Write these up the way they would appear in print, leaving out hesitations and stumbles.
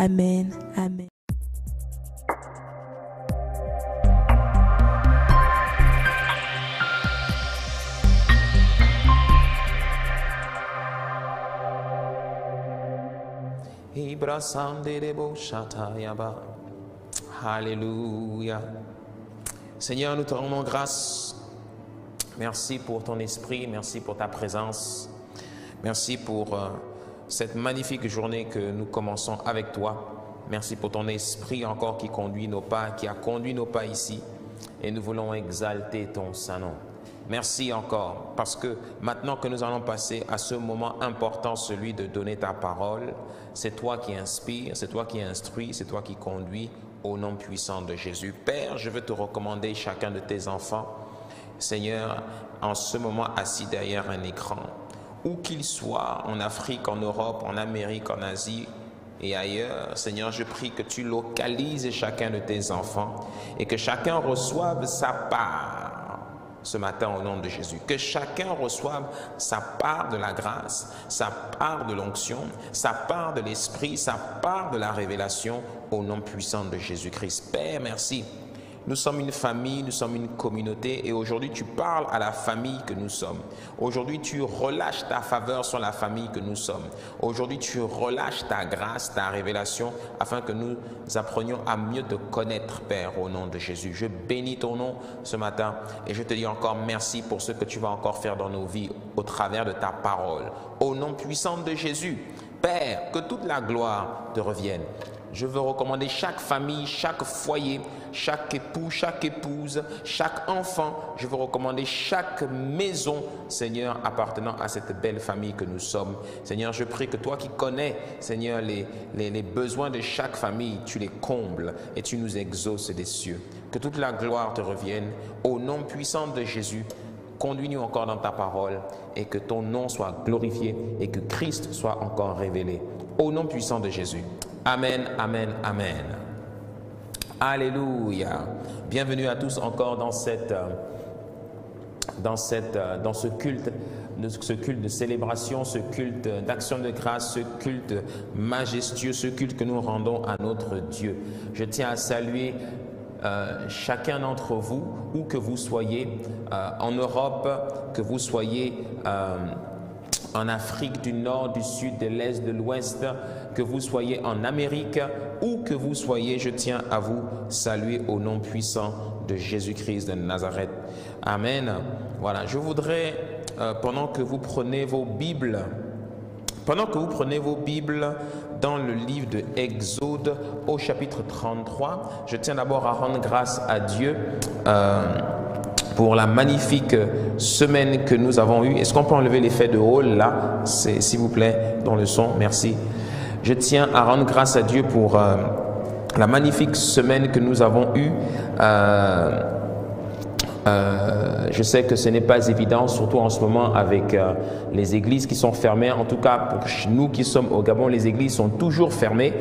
Amen. Amen. Alléluia. Seigneur, nous te rendons grâce. Merci pour ton esprit, merci pour ta présence. Merci pour cette magnifique journée que nous commençons avec toi. Merci pour ton esprit encore qui conduit nos pas, qui a conduit nos pas ici. Et nous voulons exalter ton saint nom. Merci encore, parce que maintenant que nous allons passer à ce moment important, celui de donner ta parole, c'est toi qui inspires, c'est toi qui instruis, c'est toi qui conduis, au nom puissant de Jésus. Père, je veux te recommander chacun de tes enfants, Seigneur, en ce moment assis derrière un écran, où qu'il soit, en Afrique, en Europe, en Amérique, en Asie et ailleurs. Seigneur, je prie que tu localises chacun de tes enfants et que chacun reçoive sa part ce matin au nom de Jésus. Que chacun reçoive sa part de la grâce, sa part de l'onction, sa part de l'esprit, sa part de la révélation au nom puissant de Jésus-Christ. Père, merci. Nous sommes une famille, nous sommes une communauté et aujourd'hui tu parles à la famille que nous sommes. Aujourd'hui tu relâches ta faveur sur la famille que nous sommes. Aujourd'hui tu relâches ta grâce, ta révélation afin que nous apprenions à mieux te connaître, Père, au nom de Jésus. Je bénis ton nom ce matin et je te dis encore merci pour ce que tu vas encore faire dans nos vies au travers de ta parole. Au nom puissant de Jésus, Père, que toute la gloire te revienne. Je veux recommander chaque famille, chaque foyer, chaque époux, chaque épouse, chaque enfant. Je veux recommander chaque maison, Seigneur, appartenant à cette belle famille que nous sommes. Seigneur, je prie que toi qui connais, Seigneur, les besoins de chaque famille, tu les combles et tu nous exauces des cieux. Que toute la gloire te revienne. Au nom puissant de Jésus, conduis-nous encore dans ta parole et que ton nom soit glorifié et que Christ soit encore révélé. Au nom puissant de Jésus. Amen, amen, amen. Alléluia. Bienvenue à tous encore dans ce culte de célébration, ce culte d'action de grâce, ce culte majestueux, ce culte que nous rendons à notre Dieu. Je tiens à saluer chacun d'entre vous, où que vous soyez, en Europe, que vous soyez en Afrique du Nord, du Sud, de l'Est, de l'Ouest, que vous soyez en Amérique, où que vous soyez, je tiens à vous saluer au nom puissant de Jésus-Christ de Nazareth. Amen. Voilà, je voudrais, pendant que vous prenez vos Bibles, dans le livre de Exode au chapitre 33, je tiens d'abord à rendre grâce à Dieu pour la magnifique semaine que nous avons eue. Est-ce qu'on peut enlever l'effet de hall là, s'il vous plaît, dans le son? Merci. Je tiens à rendre grâce à Dieu pour la magnifique semaine que nous avons eue. Je sais que ce n'est pas évident, surtout en ce moment avec les églises qui sont fermées. En tout cas, pour nous qui sommes au Gabon, les églises sont toujours fermées.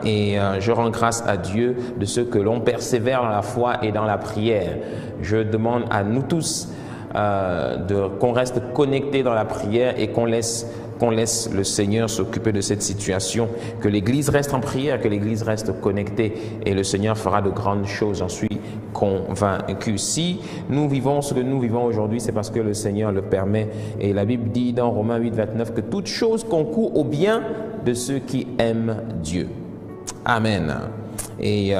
Et je rends grâce à Dieu de ce que l'on persévère dans la foi et dans la prière. Je demande à nous tous qu'on reste connectés dans la prière et qu'on laisse le Seigneur s'occuper de cette situation, que l'Église reste en prière, que l'Église reste connectée et le Seigneur fera de grandes choses, j'en suis convaincu. Si nous vivons ce que nous vivons aujourd'hui, c'est parce que le Seigneur le permet et la Bible dit dans Romains 8, 29 que toute chose concourt au bien de ceux qui aiment Dieu. Amen. Et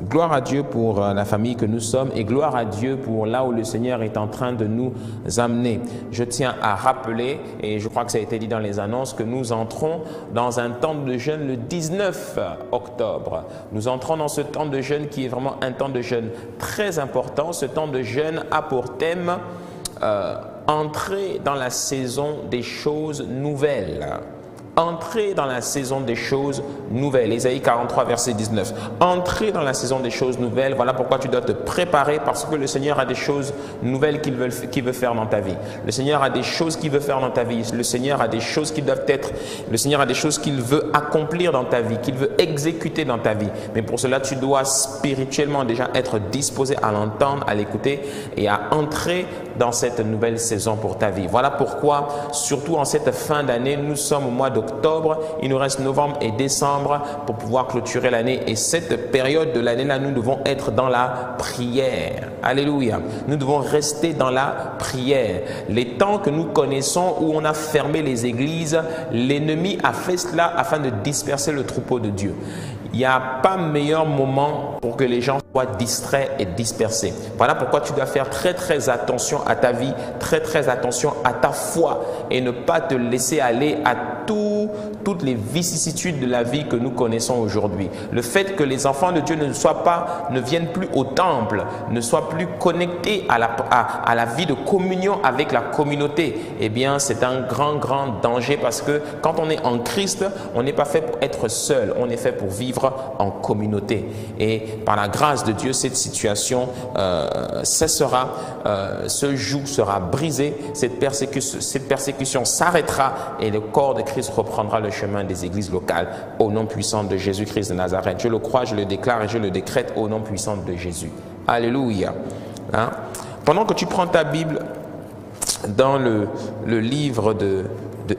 gloire à Dieu pour la famille que nous sommes et gloire à Dieu pour là où le Seigneur est en train de nous amener. Je tiens à rappeler, et je crois que ça a été dit dans les annonces, que nous entrons dans un temps de jeûne le 19 octobre. Nous entrons dans ce temps de jeûne qui est vraiment un temps de jeûne très important. Ce temps de jeûne a pour thème entrer dans la saison des choses nouvelles. Entrer dans la saison des choses nouvelles. Ésaïe 43, verset 19. Entrer dans la saison des choses nouvelles. Voilà pourquoi tu dois te préparer, parce que le Seigneur a des choses nouvelles qu'il veut faire dans ta vie. Le Seigneur a des choses qu'il veut faire dans ta vie. Le Seigneur a des choses qui doivent être. Le Seigneur a des choses qu'il veut accomplir dans ta vie, qu'il veut exécuter dans ta vie. Mais pour cela, tu dois spirituellement déjà être disposé à l'entendre, à l'écouter et à entrer dans cette nouvelle saison pour ta vie. Voilà pourquoi, surtout en cette fin d'année, nous sommes au mois d'octobre, il nous reste novembre et décembre pour pouvoir clôturer l'année. Et cette période de l'année-là, nous devons être dans la prière. Alléluia. Nous devons rester dans la prière. Les temps que nous connaissons où on a fermé les églises, l'ennemi a fait cela afin de disperser le troupeau de Dieu. Il n'y a pas meilleur moment pour que les gens soient distraits et dispersés. Voilà pourquoi tu dois faire très attention à ta vie, très attention à ta foi et ne pas te laisser aller à toutes les vicissitudes de la vie que nous connaissons aujourd'hui. Le fait que les enfants de Dieu ne viennent plus au temple, ne soient plus connectés à la vie de communion avec la communauté, eh bien c'est un grand danger parce que quand on est en Christ, on n'est pas fait pour être seul, on est fait pour vivre en communauté. Et par la grâce de Dieu, cette situation cessera, ce joug sera brisé, cette persécution s'arrêtera et le corps de Christ reprendra le chemin des églises locales au nom puissant de Jésus-Christ de Nazareth. Je le crois, je le déclare et je le décrète au nom puissant de Jésus. Alléluia. Hein? Pendant que tu prends ta Bible dans le livre de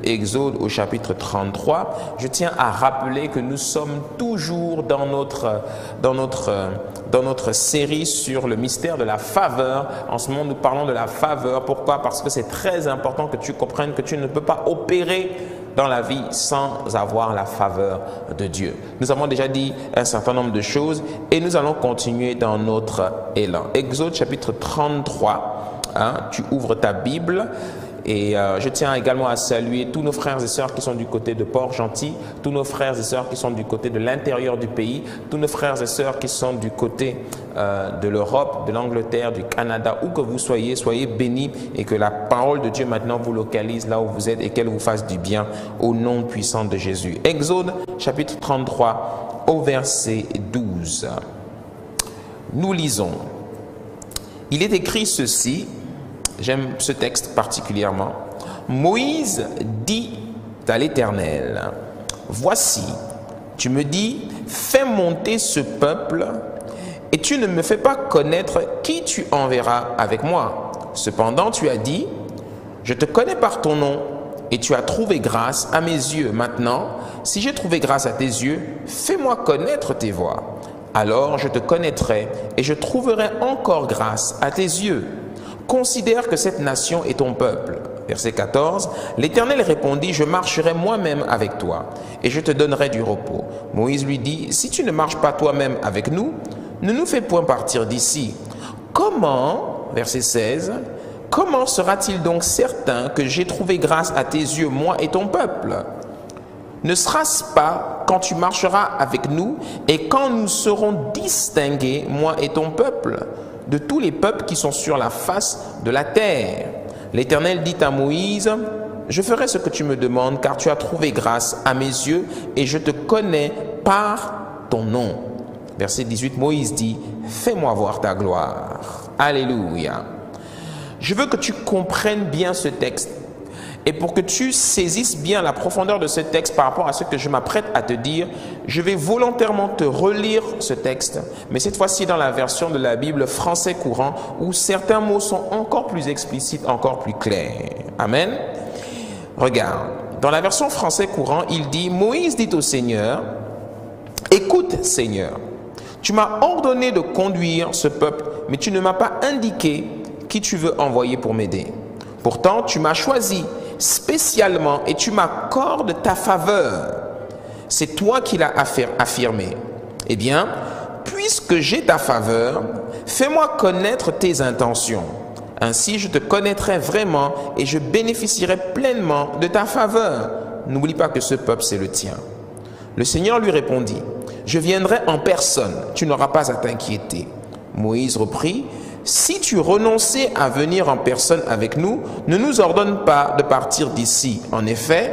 Exode au chapitre 33, je tiens à rappeler que nous sommes toujours dans notre série sur le mystère de la faveur. En ce moment, nous parlons de la faveur. Pourquoi? Parce que c'est très important que tu comprennes que tu ne peux pas opérer dans la vie sans avoir la faveur de Dieu. Nous avons déjà dit un certain nombre de choses et nous allons continuer dans notre élan. Exode chapitre 33, hein, tu ouvres ta Bible. Et je tiens également à saluer tous nos frères et sœurs qui sont du côté de Port-Gentil, tous nos frères et sœurs qui sont du côté de l'intérieur du pays, tous nos frères et sœurs qui sont du côté de l'Europe, de l'Angleterre, du Canada, où que vous soyez, soyez bénis et que la parole de Dieu maintenant vous localise là où vous êtes et qu'elle vous fasse du bien au nom puissant de Jésus. Exode chapitre 33 au verset 12. Nous lisons. Il est écrit ceci. J'aime ce texte particulièrement. Moïse dit à l'Éternel, « Voici, tu me dis, fais monter ce peuple, et tu ne me fais pas connaître qui tu enverras avec moi. Cependant, tu as dit, je te connais par ton nom, et tu as trouvé grâce à mes yeux. Maintenant, si j'ai trouvé grâce à tes yeux, fais-moi connaître tes voies. Alors je te connaîtrai, et je trouverai encore grâce à tes yeux. Considère que cette nation est ton peuple. » Verset 14. L'Éternel répondit, « Je marcherai moi-même avec toi, et je te donnerai du repos. » Moïse lui dit, « Si tu ne marches pas toi-même avec nous, ne nous fais point partir d'ici. » Comment, verset 16, « Comment sera-t-il donc certain que j'ai trouvé grâce à tes yeux, moi et ton peuple? Ne sera-ce pas quand tu marcheras avec nous et quand nous serons distingués, moi et ton peuple, de tous les peuples qui sont sur la face de la terre? » L'Éternel dit à Moïse, « Je ferai ce que tu me demandes, car tu as trouvé grâce à mes yeux, et je te connais par ton nom. » Verset 18, Moïse dit, « Fais-moi voir ta gloire. » Alléluia. Je veux que tu comprennes bien ce texte. Et pour que tu saisisses bien la profondeur de ce texte par rapport à ce que je m'apprête à te dire, je vais volontairement te relire ce texte, mais cette fois-ci dans la version de la Bible français courant, où certains mots sont encore plus explicites, encore plus clairs. Amen. Regarde, dans la version français courant, il dit, Moïse dit au Seigneur, « Écoute, Seigneur, tu m'as ordonné de conduire ce peuple, mais tu ne m'as pas indiqué qui tu veux envoyer pour m'aider. Pourtant, tu m'as choisi spécialement et tu m'accordes ta faveur. C'est toi qui l'as affirmé. Eh bien, puisque j'ai ta faveur, fais-moi connaître tes intentions. Ainsi, je te connaîtrai vraiment et je bénéficierai pleinement de ta faveur. N'oublie pas que ce peuple, c'est le tien. » Le Seigneur lui répondit, « Je viendrai en personne, tu n'auras pas à t'inquiéter. » Moïse reprit, « Si tu renonçais à venir en personne avec nous, ne nous ordonne pas de partir d'ici. En effet,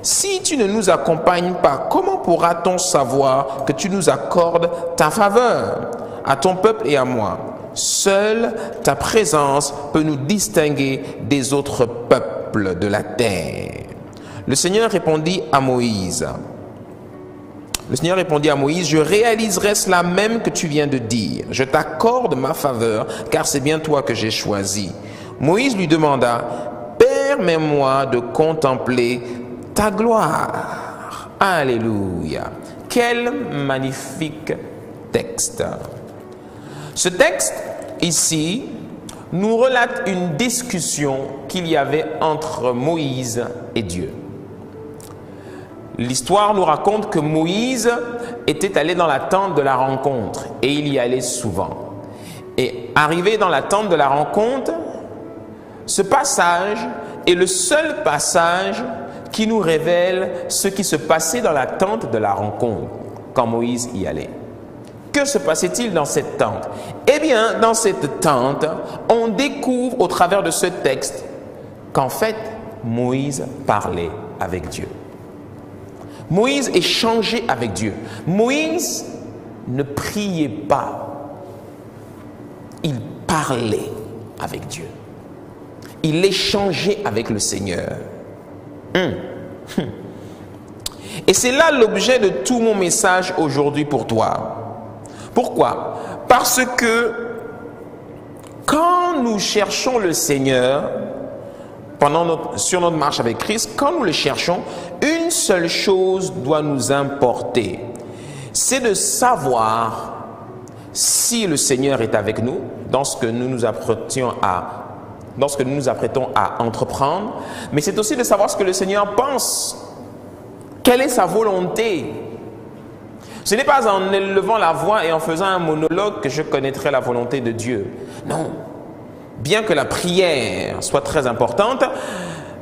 si tu ne nous accompagnes pas, comment pourra-t-on savoir que tu nous accordes ta faveur à ton peuple et à moi? Seule ta présence peut nous distinguer des autres peuples de la terre. » Le Seigneur répondit à Moïse, je réaliserai cela même que tu viens de dire. Je t'accorde ma faveur, car c'est bien toi que j'ai choisi. Moïse lui demanda, « Permets-moi de contempler ta gloire. » Alléluia. Quel magnifique texte. Ce texte, ici, nous relate une discussion qu'il y avait entre Moïse et Dieu. L'histoire nous raconte que Moïse était allé dans la tente de la rencontre et il y allait souvent. Et arrivé dans la tente de la rencontre, ce passage est le seul passage qui nous révèle ce qui se passait dans la tente de la rencontre quand Moïse y allait. Que se passait-il dans cette tente? Eh bien, dans cette tente, on découvre au travers de ce texte qu'en fait, Moïse parlait avec Dieu. Moïse échangeait avec Dieu. Moïse ne priait pas. Il parlait avec Dieu. Il échangeait avec le Seigneur. Et c'est là l'objet de tout mon message aujourd'hui pour toi. Pourquoi? Parce que quand nous cherchons le Seigneur, sur notre marche avec Christ, quand nous le cherchons, une seule chose doit nous importer. C'est de savoir si le Seigneur est avec nous dans ce que nous nous apprêtons à entreprendre, mais c'est aussi de savoir ce que le Seigneur pense. Quelle est sa volonté? Ce n'est pas en élevant la voix et en faisant un monologue que je connaîtrai la volonté de Dieu. Non. Bien que la prière soit très importante,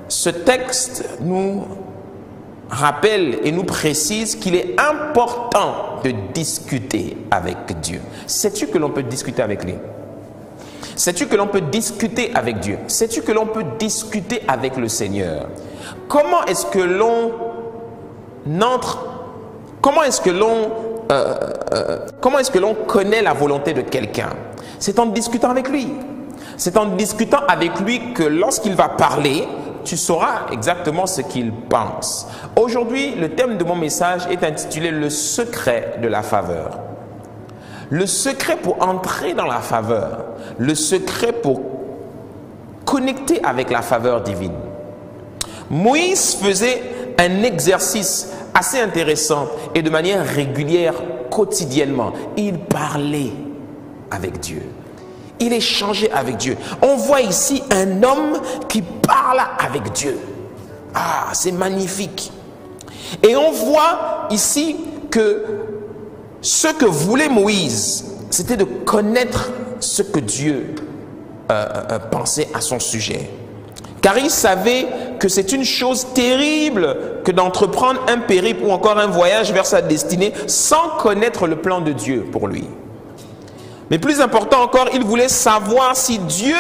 ce texte nous rappelle et nous précise qu'il est important de discuter avec Dieu. Sais-tu que l'on peut discuter avec lui? Sais-tu que l'on peut discuter avec Dieu? Sais-tu que l'on peut discuter avec le Seigneur? Comment est-ce que l'on entre? Comment est-ce que l'on connaît la volonté de quelqu'un? C'est en discutant avec lui. C'est en discutant avec lui que lorsqu'il va parler, tu sauras exactement ce qu'il pense. Aujourd'hui, le thème de mon message est intitulé « Le secret de la faveur ». Le secret pour entrer dans la faveur. Le secret pour connecter avec la faveur divine. Moïse faisait un exercice assez intéressant et de manière régulière, quotidiennement. Il parlait avec Dieu. Il échangeait avec Dieu. On voit ici un homme qui parle avec Dieu. Ah, c'est magnifique. Et on voit ici que ce que voulait Moïse, c'était de connaître ce que Dieu pensait à son sujet. Car il savait que c'est une chose terrible que d'entreprendre un périple ou encore un voyage vers sa destinée sans connaître le plan de Dieu pour lui. Mais plus important encore, il voulait savoir si Dieu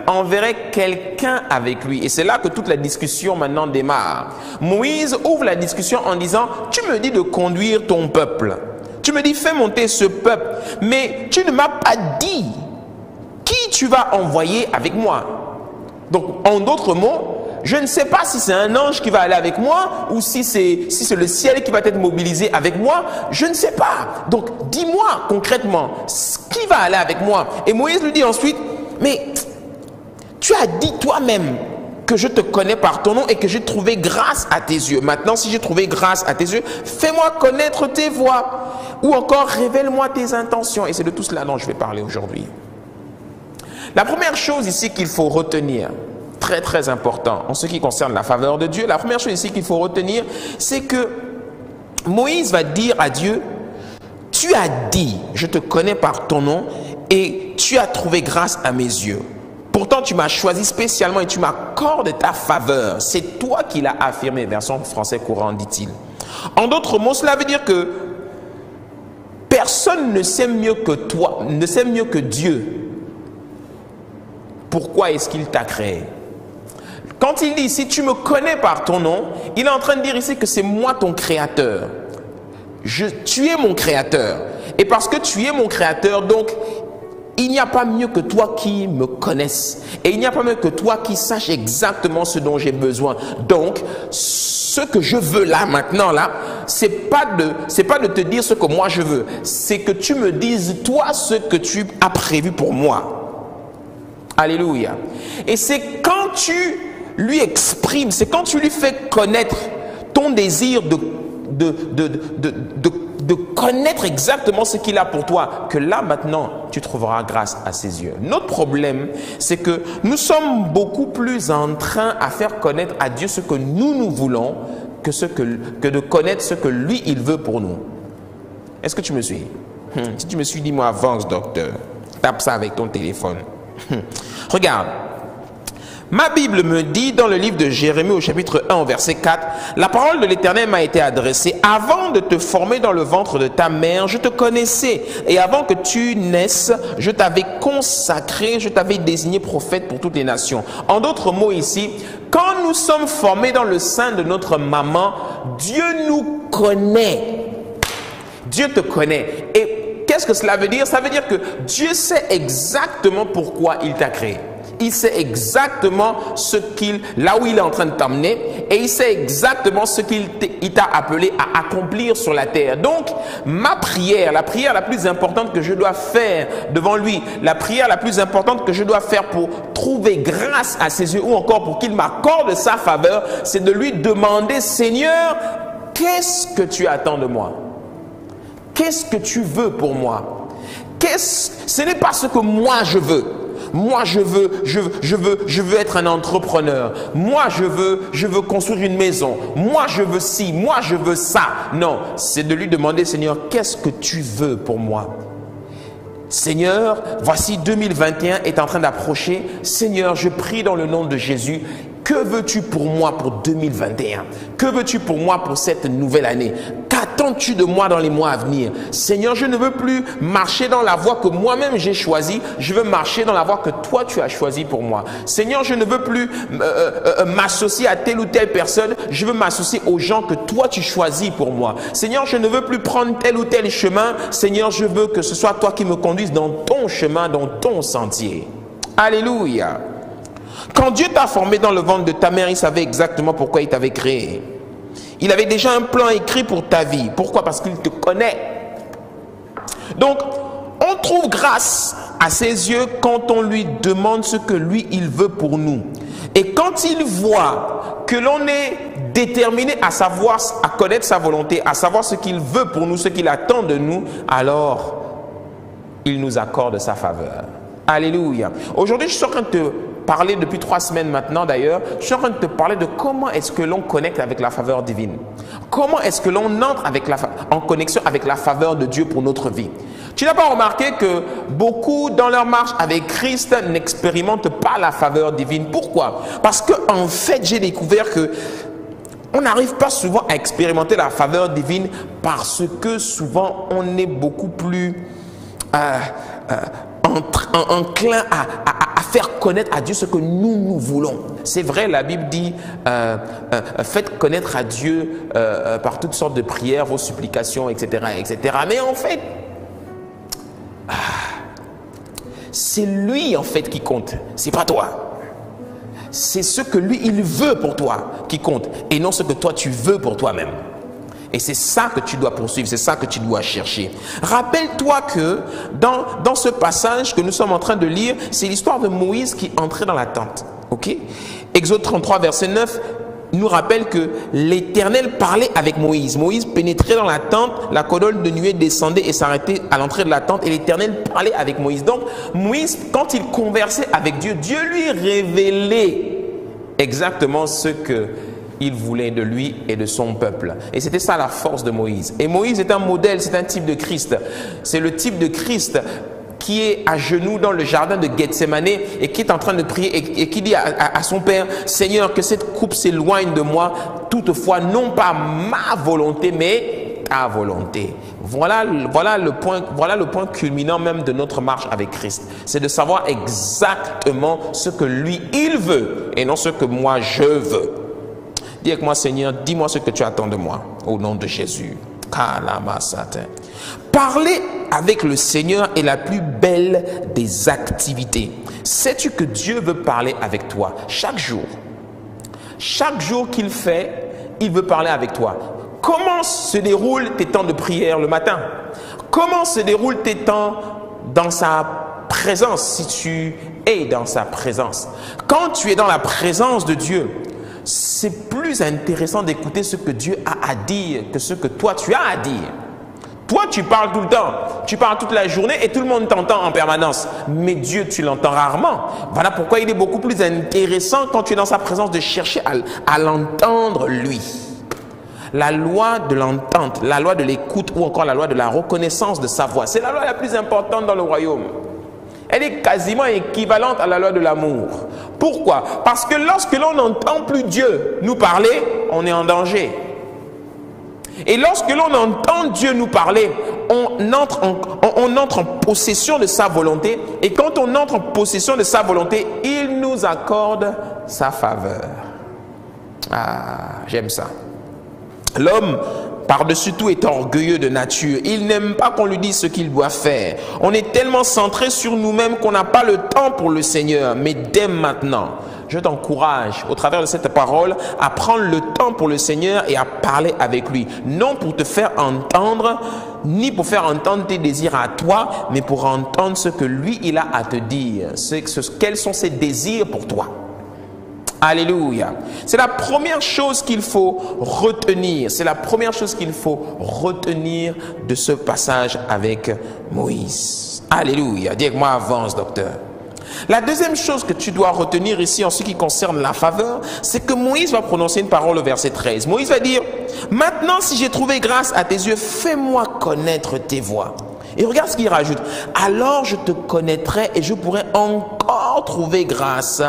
enverrait quelqu'un avec lui. Et c'est là que toute la discussion maintenant démarre. Moïse ouvre la discussion en disant, tu me dis de conduire ton peuple. Tu me dis, fais monter ce peuple. Mais tu ne m'as pas dit qui tu vas envoyer avec moi. Donc, en d'autres mots, je ne sais pas si c'est un ange qui va aller avec moi ou si c'est le ciel qui va être mobilisé avec moi. Je ne sais pas. Donc, dis-moi concrètement qui va aller avec moi. Et Moïse lui dit ensuite, mais tu as dit toi-même que je te connais par ton nom et que j'ai trouvé grâce à tes yeux. Maintenant, si j'ai trouvé grâce à tes yeux, fais-moi connaître tes voies ou encore révèle-moi tes intentions. Et c'est de tout cela dont je vais parler aujourd'hui. La première chose ici qu'il faut retenir, très très important en ce qui concerne la faveur de Dieu, la première chose ici qu'il faut retenir, c'est que Moïse va dire à Dieu, tu as dit, je te connais par ton nom et tu as trouvé grâce à mes yeux. Pourtant, tu m'as choisi spécialement et tu m'accordes ta faveur. C'est toi qui l'as affirmé, version français courant, dit-il. En d'autres mots, cela veut dire que personne ne sait mieux que toi, ne sait mieux que Dieu. Pourquoi est-ce qu'il t'a créé? Quand il dit, si tu me connais par ton nom, il est en train de dire ici que c'est moi ton créateur. Tu es mon créateur. Et parce que tu es mon créateur, donc, il n'y a pas mieux que toi qui me connaisse. Et il n'y a pas mieux que toi qui sache exactement ce dont j'ai besoin. Donc, ce que je veux là, maintenant, là, c'est pas de te dire ce que moi je veux. C'est que tu me dises, toi, ce que tu as prévu pour moi. Alléluia. Et c'est quand tu lui exprimes, c'est quand tu lui fais connaître ton désir de connaître exactement ce qu'il a pour toi, que là maintenant tu trouveras grâce à ses yeux. Notre problème, c'est que nous sommes beaucoup plus en train à faire connaître à Dieu ce que nous voulons que de connaître ce que lui il veut pour nous. Est-ce que tu me suis? Si tu me suis, dis-moi avance, docteur. Tape ça avec ton téléphone. Regarde. Ma Bible me dit dans le livre de Jérémie au chapitre 1 au verset 4, « La parole de l'Éternel m'a été adressée. Avant de te former dans le ventre de ta mère, je te connaissais. Et avant que tu naisses, je t'avais consacré, je t'avais désigné prophète pour toutes les nations. » En d'autres mots ici, quand nous sommes formés dans le sein de notre maman, Dieu nous connaît. Dieu te connaît. Et qu'est-ce que cela veut dire? Ça veut dire que Dieu sait exactement pourquoi il t'a créé. Il sait exactement là où il est en train de t'emmener et il sait exactement ce qu'il t'a appelé à accomplir sur la terre. Donc, ma prière, la prière la plus importante que je dois faire devant lui, la prière la plus importante que je dois faire pour trouver grâce à ses yeux ou encore pour qu'il m'accorde sa faveur, c'est de lui demander, Seigneur, qu'est-ce que tu attends de moi? Qu'est-ce que tu veux pour moi? Ce n'est pas ce que moi je veux. Moi, je veux être un entrepreneur. Moi, je veux construire une maison. Moi, je veux ci. Moi, je veux ça. Non, c'est de lui demander, Seigneur, qu'est-ce que tu veux pour moi? Seigneur, voici 2021 est en train d'approcher. Seigneur, je prie dans le nom de Jésus. Que veux-tu pour moi pour 2021? Que veux-tu pour moi pour cette nouvelle année? Qu'attends-tu de moi dans les mois à venir? Seigneur, je ne veux plus marcher dans la voie que moi-même j'ai choisie. Je veux marcher dans la voie que toi tu as choisie pour moi. Seigneur, je ne veux plus m'associer à telle ou telle personne. Je veux m'associer aux gens que toi tu choisis pour moi. Seigneur, je ne veux plus prendre tel ou tel chemin. Seigneur, je veux que ce soit toi qui me conduises dans ton chemin, dans ton sentier. Alléluia. Quand Dieu t'a formé dans le ventre de ta mère, il savait exactement pourquoi il t'avait créé. Il avait déjà un plan écrit pour ta vie. Pourquoi? Parce qu'il te connaît. Donc, on trouve grâce à ses yeux quand on lui demande ce que lui, il veut pour nous. Et quand il voit que l'on est déterminé à savoir, à connaître sa volonté, à savoir ce qu'il veut pour nous, ce qu'il attend de nous, alors il nous accorde sa faveur. Alléluia. Aujourd'hui, je suis en train de te parler depuis 3 semaines maintenant d'ailleurs, je suis en train de te parler de comment est-ce que l'on connecte avec la faveur divine. Comment est-ce que l'on entre en connexion avec la faveur de Dieu pour notre vie. Tu n'as pas remarqué que beaucoup dans leur marche avec Christ n'expérimentent pas la faveur divine. Pourquoi? Parce que en fait, j'ai découvert que on n'arrive pas souvent à expérimenter la faveur divine parce que souvent on est beaucoup plus enclin à faire connaître à Dieu ce que nous voulons. C'est vrai, la Bible dit faites connaître à Dieu par toutes sortes de prières, vos supplications, etc. etc. Mais en fait, c'est lui en fait qui compte, c'est pas toi. C'est ce que lui il veut pour toi qui compte et non ce que toi tu veux pour toi-même. Et c'est ça que tu dois poursuivre, c'est ça que tu dois chercher. Rappelle-toi que dans ce passage que nous sommes en train de lire, c'est l'histoire de Moïse qui entrait dans la tente. Ok? Exode 33, verset 9 nous rappelle que l'Éternel parlait avec Moïse. Moïse pénétrait dans la tente, la colonne de nuée descendait et s'arrêtait à l'entrée de la tente et l'Éternel parlait avec Moïse. Donc Moïse, quand il conversait avec Dieu, Dieu lui révélait exactement ce que il voulait de lui et de son peuple. Et c'était ça la force de Moïse. Et Moïse est un modèle, c'est un type de Christ. C'est le type de Christ qui est à genoux dans le jardin de Gethsémane et qui est en train de prier et qui dit à son Père, Seigneur, que cette coupe s'éloigne de moi, toutefois, non pas ma volonté, mais ta volonté. Voilà le point culminant même de notre marche avec Christ. C'est de savoir exactement ce que lui, il veut et non ce que moi, je veux. Dis avec moi, Seigneur, dis-moi ce que tu attends de moi, au nom de Jésus. Parler avec le Seigneur est la plus belle des activités. Sais-tu que Dieu veut parler avec toi chaque jour? Chaque jour qu'il fait, il veut parler avec toi. Comment se déroulent tes temps de prière le matin? Comment se déroulent tes temps dans sa présence si tu es dans sa présence. Quand tu es dans la présence de Dieu, c'est plus intéressant d'écouter ce que Dieu a à dire que ce que toi tu as à dire. Toi, tu parles tout le temps, tu parles toute la journée et tout le monde t'entend en permanence. Mais Dieu, tu l'entends rarement. Voilà pourquoi il est beaucoup plus intéressant quand tu es dans sa présence de chercher à l'entendre lui. La loi de l'entente, la loi de l'écoute ou encore la loi de la reconnaissance de sa voix, c'est la loi la plus importante dans le royaume. Elle est quasiment équivalente à la loi de l'amour. Pourquoi? Parce que lorsque l'on n'entend plus Dieu nous parler, on est en danger. Et lorsque l'on entend Dieu nous parler, on entre en possession de sa volonté. Et quand on entre en possession de sa volonté, il nous accorde sa faveur. Ah, j'aime ça. L'homme, par-dessus tout, est orgueilleux de nature. Il n'aime pas qu'on lui dise ce qu'il doit faire. On est tellement centré sur nous-mêmes qu'on n'a pas le temps pour le Seigneur. Mais dès maintenant, je t'encourage, au travers de cette parole, à prendre le temps pour le Seigneur et à parler avec lui. Non pour te faire entendre, ni pour faire entendre tes désirs à toi, mais pour entendre ce que lui, il a à te dire. Quels sont ses désirs pour toi. Alléluia. C'est la première chose qu'il faut retenir. C'est la première chose qu'il faut retenir de ce passage avec Moïse. Alléluia. Dis avec moi, avance, docteur. La deuxième chose que tu dois retenir ici en ce qui concerne la faveur, c'est que Moïse va prononcer une parole au verset 13. Moïse va dire, « Maintenant, si j'ai trouvé grâce à tes yeux, fais-moi connaître tes voies. » Et regarde ce qu'il rajoute. « Alors je te connaîtrai et je pourrai encore trouver grâce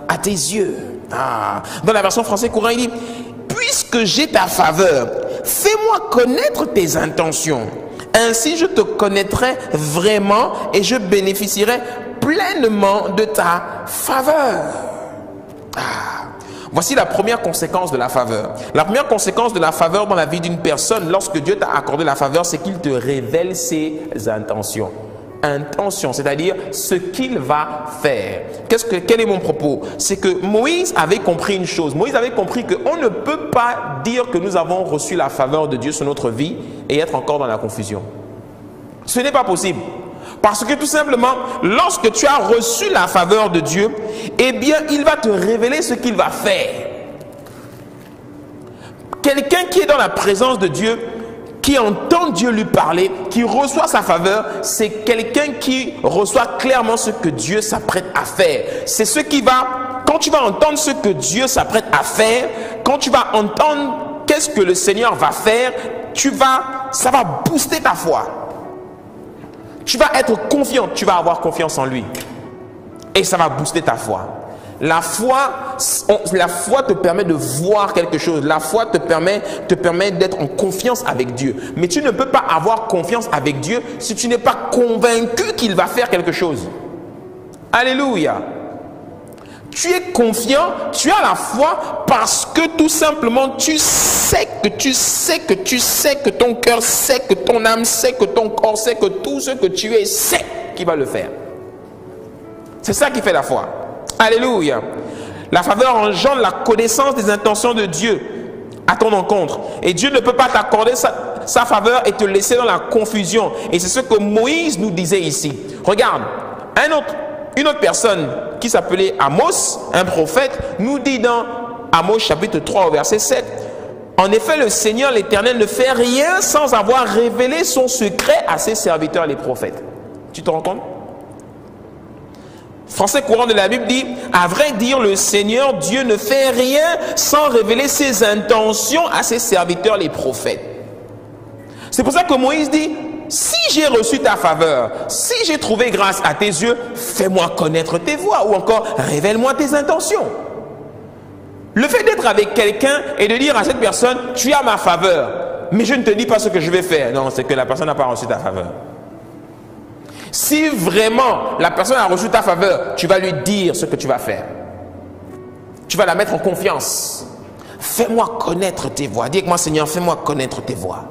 à tes yeux. » Ah, dans la version française courant, il dit, « Puisque j'ai ta faveur, fais-moi connaître tes intentions. Ainsi je te connaîtrai vraiment et je bénéficierai pleinement de ta faveur. » Ah. Voici la première conséquence de la faveur. La première conséquence de la faveur dans la vie d'une personne, lorsque Dieu t'a accordé la faveur, c'est qu'il te révèle ses intentions. Intention, c'est-à-dire ce qu'il va faire. Quel est mon propos? C'est que Moïse avait compris une chose. Moïse avait compris qu'on ne peut pas dire que nous avons reçu la faveur de Dieu sur notre vie et être encore dans la confusion. Ce n'est pas possible. Parce que tout simplement, lorsque tu as reçu la faveur de Dieu, eh bien, il va te révéler ce qu'il va faire. Quelqu'un qui est dans la présence de Dieu, qui entend Dieu lui parler, qui reçoit sa faveur, c'est quelqu'un qui reçoit clairement ce que Dieu s'apprête à faire. C'est ce qui va, quand tu vas entendre ce que Dieu s'apprête à faire, quand tu vas entendre qu'est-ce que le Seigneur va faire, ça va booster ta foi. Tu vas être confiant, tu vas avoir confiance en lui. Et ça va booster ta foi. La foi te permet de voir quelque chose. La foi te permet d'être en confiance avec Dieu. Mais tu ne peux pas avoir confiance avec Dieu si tu n'es pas convaincu qu'il va faire quelque chose. Alléluia. Tu es confiant, tu as la foi parce que tout simplement tu sais que ton cœur sait, que ton âme sait, que ton corps sait, que tout ce que tu es sait qu'il va le faire. C'est ça qui fait la foi. Alléluia. La faveur engendre la connaissance des intentions de Dieu à ton encontre. Et Dieu ne peut pas t'accorder sa faveur et te laisser dans la confusion. Et c'est ce que Moïse nous disait ici. Regarde, une autre personne qui s'appelait Amos, un prophète, nous dit dans Amos chapitre 3 au verset 7, « En effet, le Seigneur l'Éternel ne fait rien sans avoir révélé son secret à ses serviteurs les prophètes. » Tu te rends compte? Français courant de la Bible dit, à vrai dire, le Seigneur Dieu ne fait rien sans révéler ses intentions à ses serviteurs les prophètes. C'est pour ça que Moïse dit, si j'ai reçu ta faveur, si j'ai trouvé grâce à tes yeux, fais-moi connaître tes voies ou encore révèle-moi tes intentions. Le fait d'être avec quelqu'un et de dire à cette personne, tu as ma faveur, mais je ne te dis pas ce que je vais faire. Non, c'est que la personne n'a pas reçu ta faveur. Si vraiment la personne a reçu ta faveur, tu vas lui dire ce que tu vas faire. Tu vas la mettre en confiance. Fais-moi connaître tes voies. Dis avec moi, Seigneur, fais-moi connaître tes voies.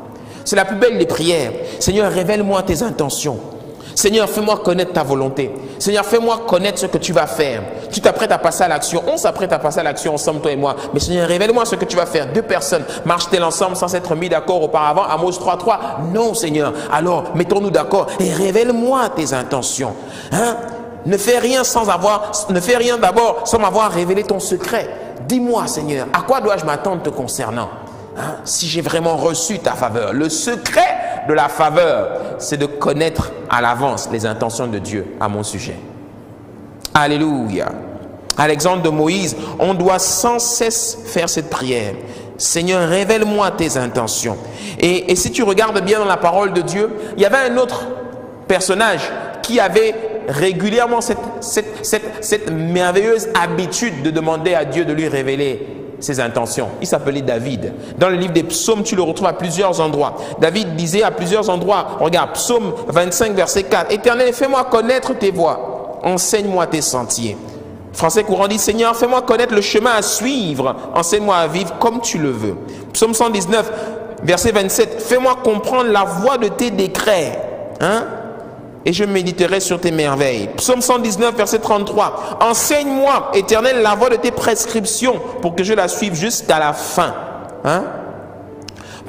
C'est la plus belle des prières. Seigneur, révèle-moi tes intentions. Seigneur, fais-moi connaître ta volonté. Seigneur, fais-moi connaître ce que tu vas faire. Tu t'apprêtes à passer à l'action. On s'apprête à passer à l'action ensemble, toi et moi. Mais Seigneur, révèle-moi ce que tu vas faire. Deux personnes marchent-elles ensemble sans s'être mis d'accord auparavant? Amos 3.3. Non, Seigneur. Alors, mettons-nous d'accord et révèle-moi tes intentions. Hein? Ne fais rien d'abord sans m'avoir révélé ton secret. Dis-moi, Seigneur, à quoi dois-je m'attendre te concernant? Si j'ai vraiment reçu ta faveur. Le secret de la faveur, c'est de connaître à l'avance les intentions de Dieu à mon sujet. Alléluia. À l'exemple de Moïse, on doit sans cesse faire cette prière. Seigneur, révèle-moi tes intentions. Et si tu regardes bien dans la parole de Dieu, il y avait un autre personnage qui avait régulièrement cette merveilleuse habitude de demander à Dieu de lui révéler ses intentions. Il s'appelait David. Dans le livre des psaumes, tu le retrouves à plusieurs endroits. David disait à plusieurs endroits, regarde, psaume 25, verset 4, « Éternel, fais-moi connaître tes voies, enseigne-moi tes sentiers. » Français courant dit, « Seigneur, fais-moi connaître le chemin à suivre, enseigne-moi à vivre comme tu le veux. » Psaume 119, verset 27, « Fais-moi comprendre la voie de tes décrets, et je méditerai sur tes merveilles. » Psaume 119, verset 33, « Enseigne-moi, Éternel, la voie de tes prescriptions, pour que je la suive jusqu'à la fin. »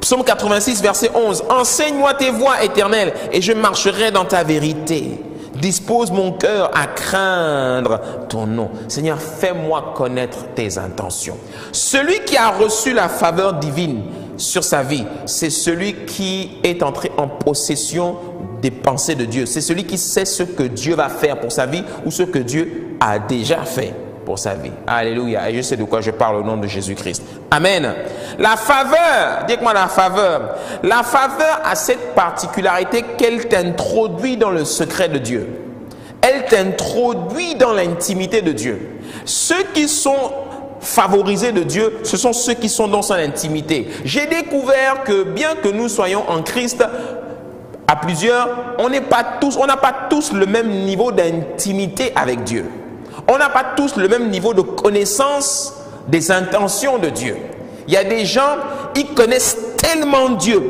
Psaume 86, verset 11, « Enseigne-moi tes voies, Éternel, et je marcherai dans ta vérité. Dispose mon cœur à craindre ton nom. » Seigneur, fais-moi connaître tes intentions. Celui qui a reçu la faveur divine sur sa vie, c'est celui qui est entré en possession des pensées de Dieu. C'est celui qui sait ce que Dieu va faire pour sa vie ou ce que Dieu a déjà fait pour sa vie. Alléluia. Et je sais de quoi je parle au nom de Jésus-Christ. Amen. La faveur, dites-moi la faveur. La faveur a cette particularité qu'elle t'introduit dans le secret de Dieu. Elle t'introduit dans l'intimité de Dieu. Ceux qui sont favorisés de Dieu, ce sont ceux qui sont dans son intimité. J'ai découvert que bien que nous soyons en Christ, à plusieurs, on n'a pas tous le même niveau d'intimité avec Dieu. On n'a pas tous le même niveau de connaissance des intentions de Dieu. Il y a des gens, ils connaissent tellement Dieu.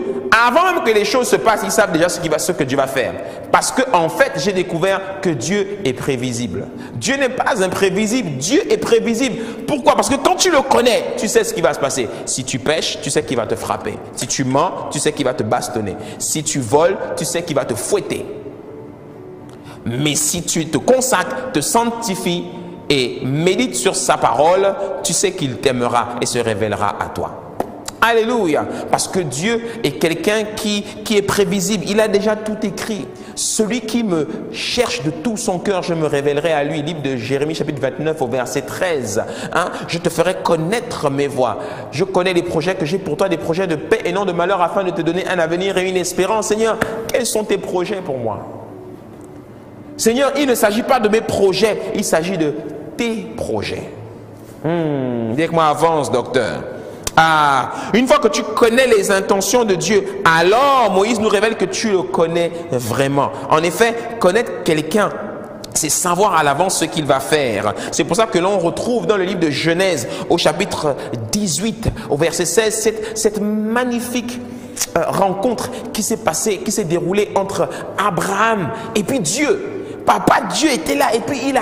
Avant même que les choses se passent, ils savent déjà ce que Dieu va faire. Parce que en fait, j'ai découvert que Dieu est prévisible. Dieu n'est pas imprévisible, Dieu est prévisible. Pourquoi? Parce que quand tu le connais, tu sais ce qui va se passer. Si tu pèches, tu sais qu'il va te frapper. Si tu mens, tu sais qu'il va te bastonner. Si tu voles, tu sais qu'il va te fouetter. Mais si tu te consacres, te sanctifies et médites sur sa parole, tu sais qu'il t'aimera et se révélera à toi. Alléluia. Parce que Dieu est quelqu'un qui est prévisible. Il a déjà tout écrit. Celui qui me cherche de tout son cœur, je me révélerai à lui. Livre de Jérémie chapitre 29 au verset 13. Je te ferai connaître mes voies. Je connais les projets que j'ai pour toi, des projets de paix et non de malheur, afin de te donner un avenir et une espérance. Seigneur, quels sont tes projets pour moi? Seigneur, il ne s'agit pas de mes projets, il s'agit de tes projets. Dis-moi, avance, docteur. Une fois que tu connais les intentions de Dieu, alors Moïse nous révèle que tu le connais vraiment. En effet, connaître quelqu'un, c'est savoir à l'avance ce qu'il va faire. C'est pour ça que l'on retrouve dans le livre de Genèse, au chapitre 18, au verset 16, cette magnifique rencontre qui s'est passée, qui s'est déroulée entre Abraham et puis Dieu. Papa Dieu était là et puis il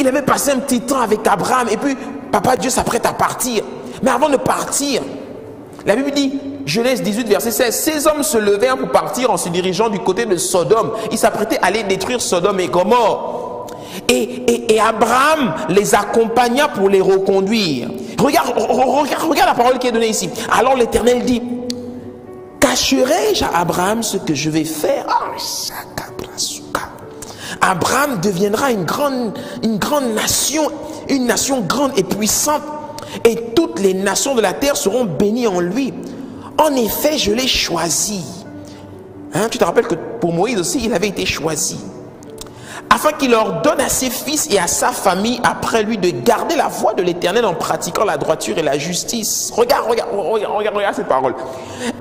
avait passé un petit temps avec Abraham et puis Papa Dieu s'apprête à partir. Mais avant de partir, la Bible dit, Genèse 18, verset 16, ces hommes se levèrent pour partir en se dirigeant du côté de Sodome. Ils s'apprêtaient à aller détruire Sodome et Gomorrhe. Et Abraham les accompagna pour les reconduire. Regarde la parole qui est donnée ici. Alors l'Éternel dit, cacherai-je à Abraham ce que je vais faire? Abraham deviendra une grande nation, une nation grande et puissante, et toutes les nations de la terre seront bénies en lui. En effet, je l'ai choisi. Tu te rappelles que pour Moïse aussi, il avait été choisi, afin qu'il ordonne à ses fils et à sa famille après lui de garder la voie de l'Éternel en pratiquant la droiture et la justice. Regarde cette parole.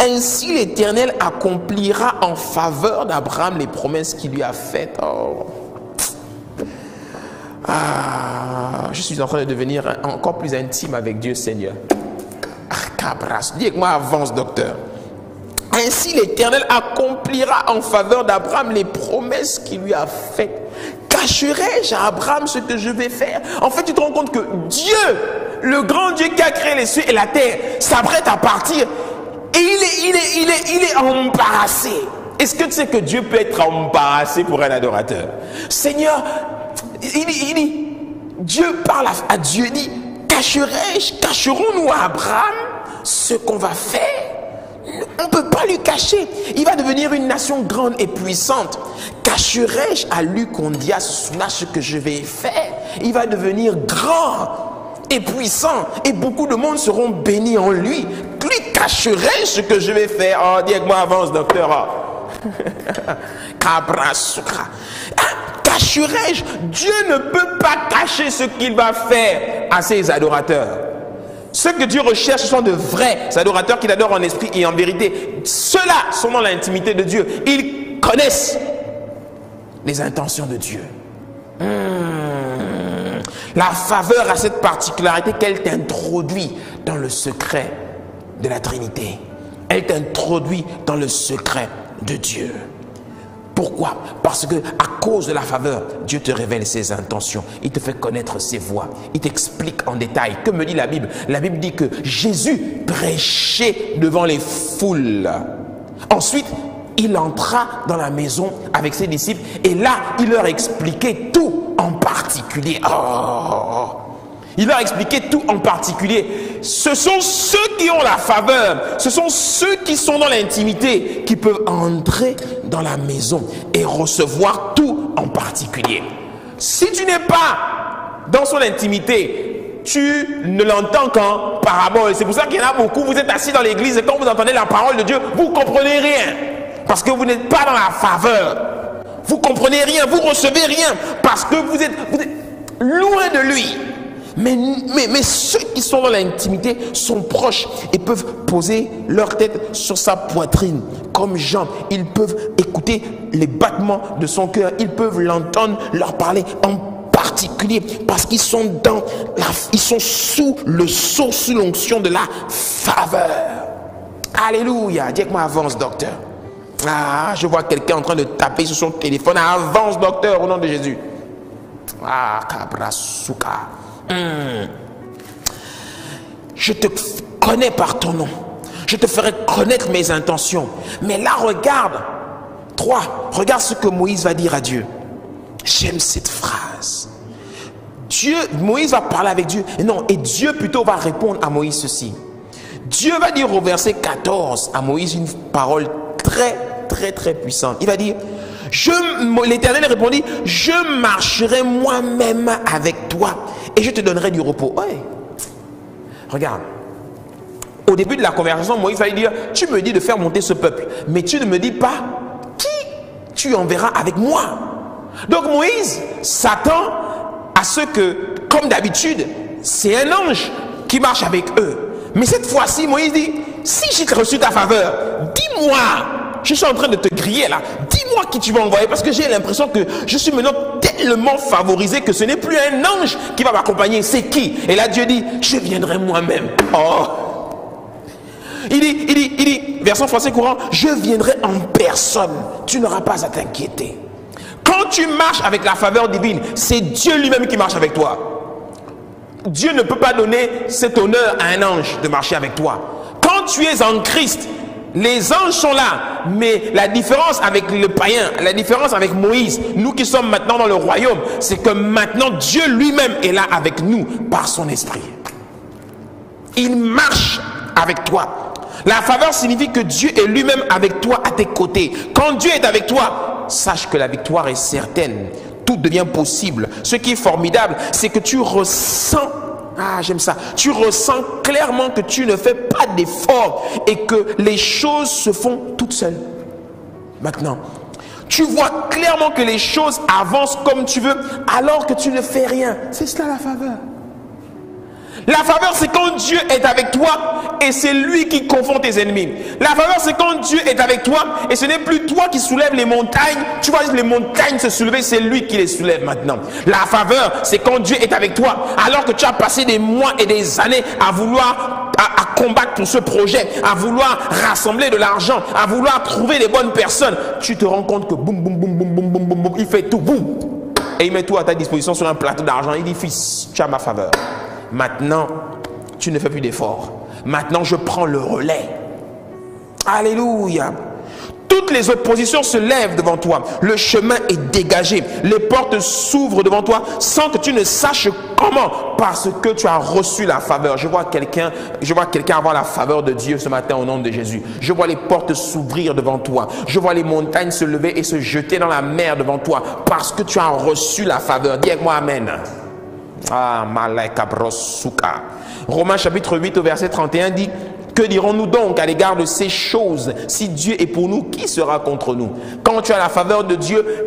Ainsi l'Éternel accomplira en faveur d'Abraham les promesses qu'il lui a faites. Je suis en train de devenir encore plus intime avec Dieu, Seigneur. Dis-moi, avance, docteur. Ainsi l'Éternel accomplira en faveur d'Abraham les promesses qu'il lui a faites. Cacherai-je à Abraham ce que je vais faire? En fait, tu te rends compte que Dieu, le grand Dieu qui a créé les cieux et la terre, s'apprête à partir et il est embarrassé. Est-ce que tu sais que Dieu peut être embarrassé pour un adorateur? Seigneur, il dit, Dieu parle à Dieu, il dit, cacherons-nous à Abraham ce qu'on va faire? On ne peut pas lui cacher. Il va devenir une nation grande et puissante. Cacherai-je à lui qu'on dit à ce que je vais faire? Il va devenir grand et puissant. Et beaucoup de monde seront bénis en lui. Lui cacherai-je ce que je vais faire? Oh, dis avec moi, avance, docteur. Cacherai-je? Dieu ne peut pas cacher ce qu'il va faire à ses adorateurs. Ceux que Dieu recherche, ce sont de vrais adorateurs qui l'adorent en esprit et en vérité. Ceux-là sont dans l'intimité de Dieu. Ils connaissent les intentions de Dieu. La faveur a cette particularité qu'elle t'introduit dans le secret de la Trinité. Elle t'introduit dans le secret de Dieu. Pourquoi? Parce que à cause de la faveur, Dieu te révèle ses intentions. Il te fait connaître ses voies. Il t'explique en détail. Que me dit la Bible? La Bible dit que Jésus prêchait devant les foules. Ensuite, il entra dans la maison avec ses disciples et là, il leur expliquait tout en particulier. Il leur expliquait tout en particulier. Ce sont ceux qui ont la faveur, ce sont ceux qui sont dans l'intimité qui peuvent entrer dans la maison et recevoir tout en particulier. Si tu n'es pas dans son intimité, tu ne l'entends qu'en parabole. C'est pour ça qu'il y en a beaucoup, vous êtes assis dans l'église et quand vous entendez la parole de Dieu, vous ne comprenez rien. Parce que vous n'êtes pas dans la faveur. Vous ne comprenez rien, vous ne recevez rien. Parce que vous êtes loin de lui. Mais ceux qui sont dans l'intimité sont proches et peuvent poser leur tête sur sa poitrine. Comme Jean, ils peuvent écouter les battements de son cœur. Ils peuvent l'entendre leur parler en particulier parce qu'ils sont ils sont sous le sceau, sous l'onction de la faveur. Alléluia. Dis avec moi, avance, docteur. Ah, je vois quelqu'un en train de taper sur son téléphone. Avance, docteur, au nom de Jésus. Ah, Kabrasuka. Je te connais par ton nom. Je te ferai connaître mes intentions. Mais là, regarde. 3. Regarde ce que Moïse va dire à Dieu. J'aime cette phrase. Moïse va parler avec Dieu. Et Dieu plutôt va répondre à Moïse ceci. Dieu va dire au verset 14 à Moïse une parole très puissante. Il va dire, l'Éternel répondit, je marcherai moi-même avec toi et je te donnerai du repos. Ouais. Regarde, au début de la conversation, Moïse va lui dire, tu me dis de faire monter ce peuple, mais tu ne me dis pas qui tu enverras avec moi. Donc Moïse s'attend à ce que, comme d'habitude, c'est un ange qui marche avec eux. Mais cette fois-ci, Moïse dit, si j'ai reçu ta faveur, dis-moi, je suis en train de te griller là, dis-moi qui tu vas envoyer, parce que j'ai l'impression que je suis maintenant tellement favorisé que ce n'est plus un ange qui va m'accompagner, c'est qui? Et là Dieu dit, je viendrai moi-même. Oh! Il dit, version français courant, je viendrai en personne, tu n'auras pas à t'inquiéter. Quand tu marches avec la faveur divine, c'est Dieu lui-même qui marche avec toi. Dieu ne peut pas donner cet honneur à un ange de marcher avec toi. Quand tu es en Christ, les anges sont là, mais la différence avec le païen, la différence avec Moïse, nous qui sommes maintenant dans le royaume, c'est que maintenant Dieu lui-même est là avec nous par son esprit. Il marche avec toi. La faveur signifie que Dieu est lui-même avec toi à tes côtés. Quand Dieu est avec toi, sache que la victoire est certaine. Tout devient possible. Ce qui est formidable, c'est que tu ressens, j'aime ça, tu ressens clairement que tu ne fais pas d'effort et que les choses se font toutes seules. Maintenant, tu vois clairement que les choses avancent comme tu veux alors que tu ne fais rien. C'est cela la faveur. La faveur, c'est quand Dieu est avec toi et c'est lui qui confond tes ennemis. La faveur, c'est quand Dieu est avec toi et ce n'est plus toi qui soulèves les montagnes. Tu vois les montagnes se soulever, c'est lui qui les soulève maintenant. La faveur, c'est quand Dieu est avec toi alors que tu as passé des mois et des années à vouloir à combattre pour ce projet, à vouloir rassembler de l'argent, à vouloir trouver les bonnes personnes. Tu te rends compte que boum, boum, boum, boum, boum, boum, boum, boum, il fait tout, boum. Et il met tout à ta disposition sur un plateau d'argent. Il dit, fils, tu as ma faveur. Maintenant, tu ne fais plus d'efforts. Maintenant, je prends le relais. Alléluia. Toutes les oppositions se lèvent devant toi. Le chemin est dégagé. Les portes s'ouvrent devant toi sans que tu ne saches comment. Parce que tu as reçu la faveur. Je vois quelqu'un avoir la faveur de Dieu ce matin au nom de Jésus. Je vois les portes s'ouvrir devant toi. Je vois les montagnes se lever et se jeter dans la mer devant toi. Parce que tu as reçu la faveur. Dis avec moi Amen. Ah, Malaika Brosuka. Romains chapitre 8 au verset 31 dit: que dirons-nous donc à l'égard de ces choses? Si Dieu est pour nous, qui sera contre nous? Quand tu as la faveur de Dieu,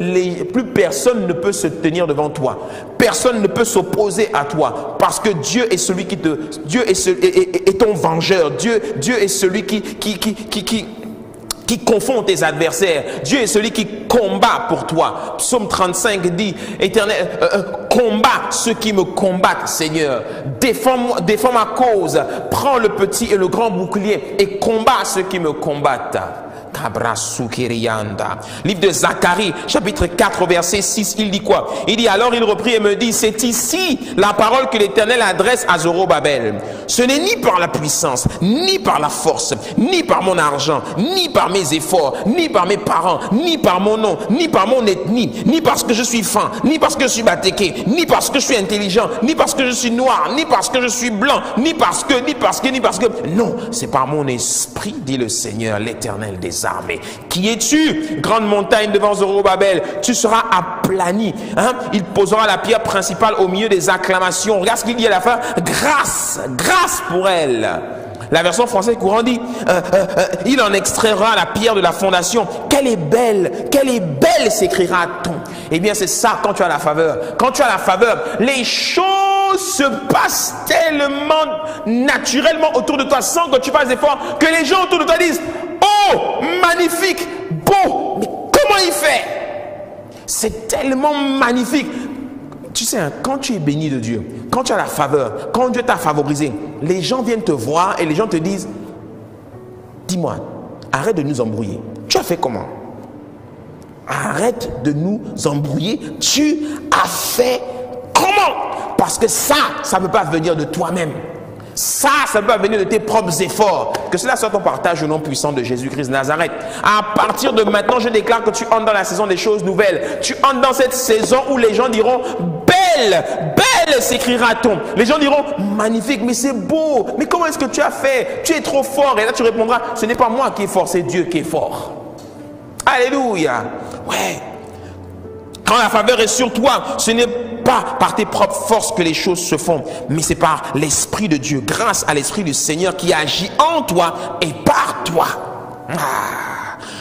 plus personne ne peut se tenir devant toi. Personne ne peut s'opposer à toi. Parce que Dieu est celui qui te... Dieu est ton vengeur. Dieu est celui qui confond tes adversaires. Dieu est celui qui combat pour toi. Psaume 35 dit: Éternel, combat ceux qui me combattent, Seigneur. Défends ma cause. Prends le petit et le grand bouclier et combat ceux qui me combattent. Livre de Zacharie, chapitre 4, verset 6, il dit quoi? Il dit: alors il reprit et me dit: c'est ici la parole que l'Éternel adresse à Zorobabel. Ce n'est ni par la puissance, ni par la force, ni par mon argent, ni par mes efforts, ni par mes parents, ni par mon nom, ni par mon ethnie, ni parce que je suis fin, ni parce que je suis batéké, ni parce que je suis intelligent, ni parce que je suis noir, ni parce que je suis blanc, ni parce que. Non, c'est par mon esprit, dit le Seigneur, l'Éternel des armées. Qui es-tu, grande montagne devant Zorobabel? Tu seras aplani. Il posera la pierre principale au milieu des acclamations. Regarde ce qu'il dit à la fin: grâce, grâce pour elle. La version française courante dit: il en extraira la pierre de la fondation. Quelle est belle, s'écriera-t-on. Eh bien, c'est ça quand tu as la faveur. Quand tu as la faveur, les choses se passent tellement naturellement autour de toi, sans que tu fasses d'efforts, que les gens autour de toi disent: oh, magnifique, beau, mais comment il fait? C'est tellement magnifique. Tu sais, quand tu es béni de Dieu, quand tu as la faveur, quand Dieu t'a favorisé, les gens viennent te voir et les gens te disent: dis-moi, arrête de nous embrouiller. Tu as fait comment? Arrête de nous embrouiller. Tu as fait comment? Parce que ça ne peut pas venir de toi-même. Ça peut pas venir de tes propres efforts. Que cela soit ton partage au nom puissant de Jésus-Christ de Nazareth. À partir de maintenant, je déclare que tu entres dans la saison des choses nouvelles. Tu entres dans cette saison où les gens diront: belle, belle, s'écrira-t-on. Les gens diront: magnifique, mais c'est beau. Mais comment est-ce que tu as fait? Tu es trop fort. Et là, tu répondras: ce n'est pas moi qui est fort, c'est Dieu qui est fort. Alléluia. Ouais. Quand la faveur est sur toi, ce n'est pas par tes propres forces que les choses se font, mais c'est par l'Esprit de Dieu, grâce à l'Esprit du Seigneur qui agit en toi et par toi.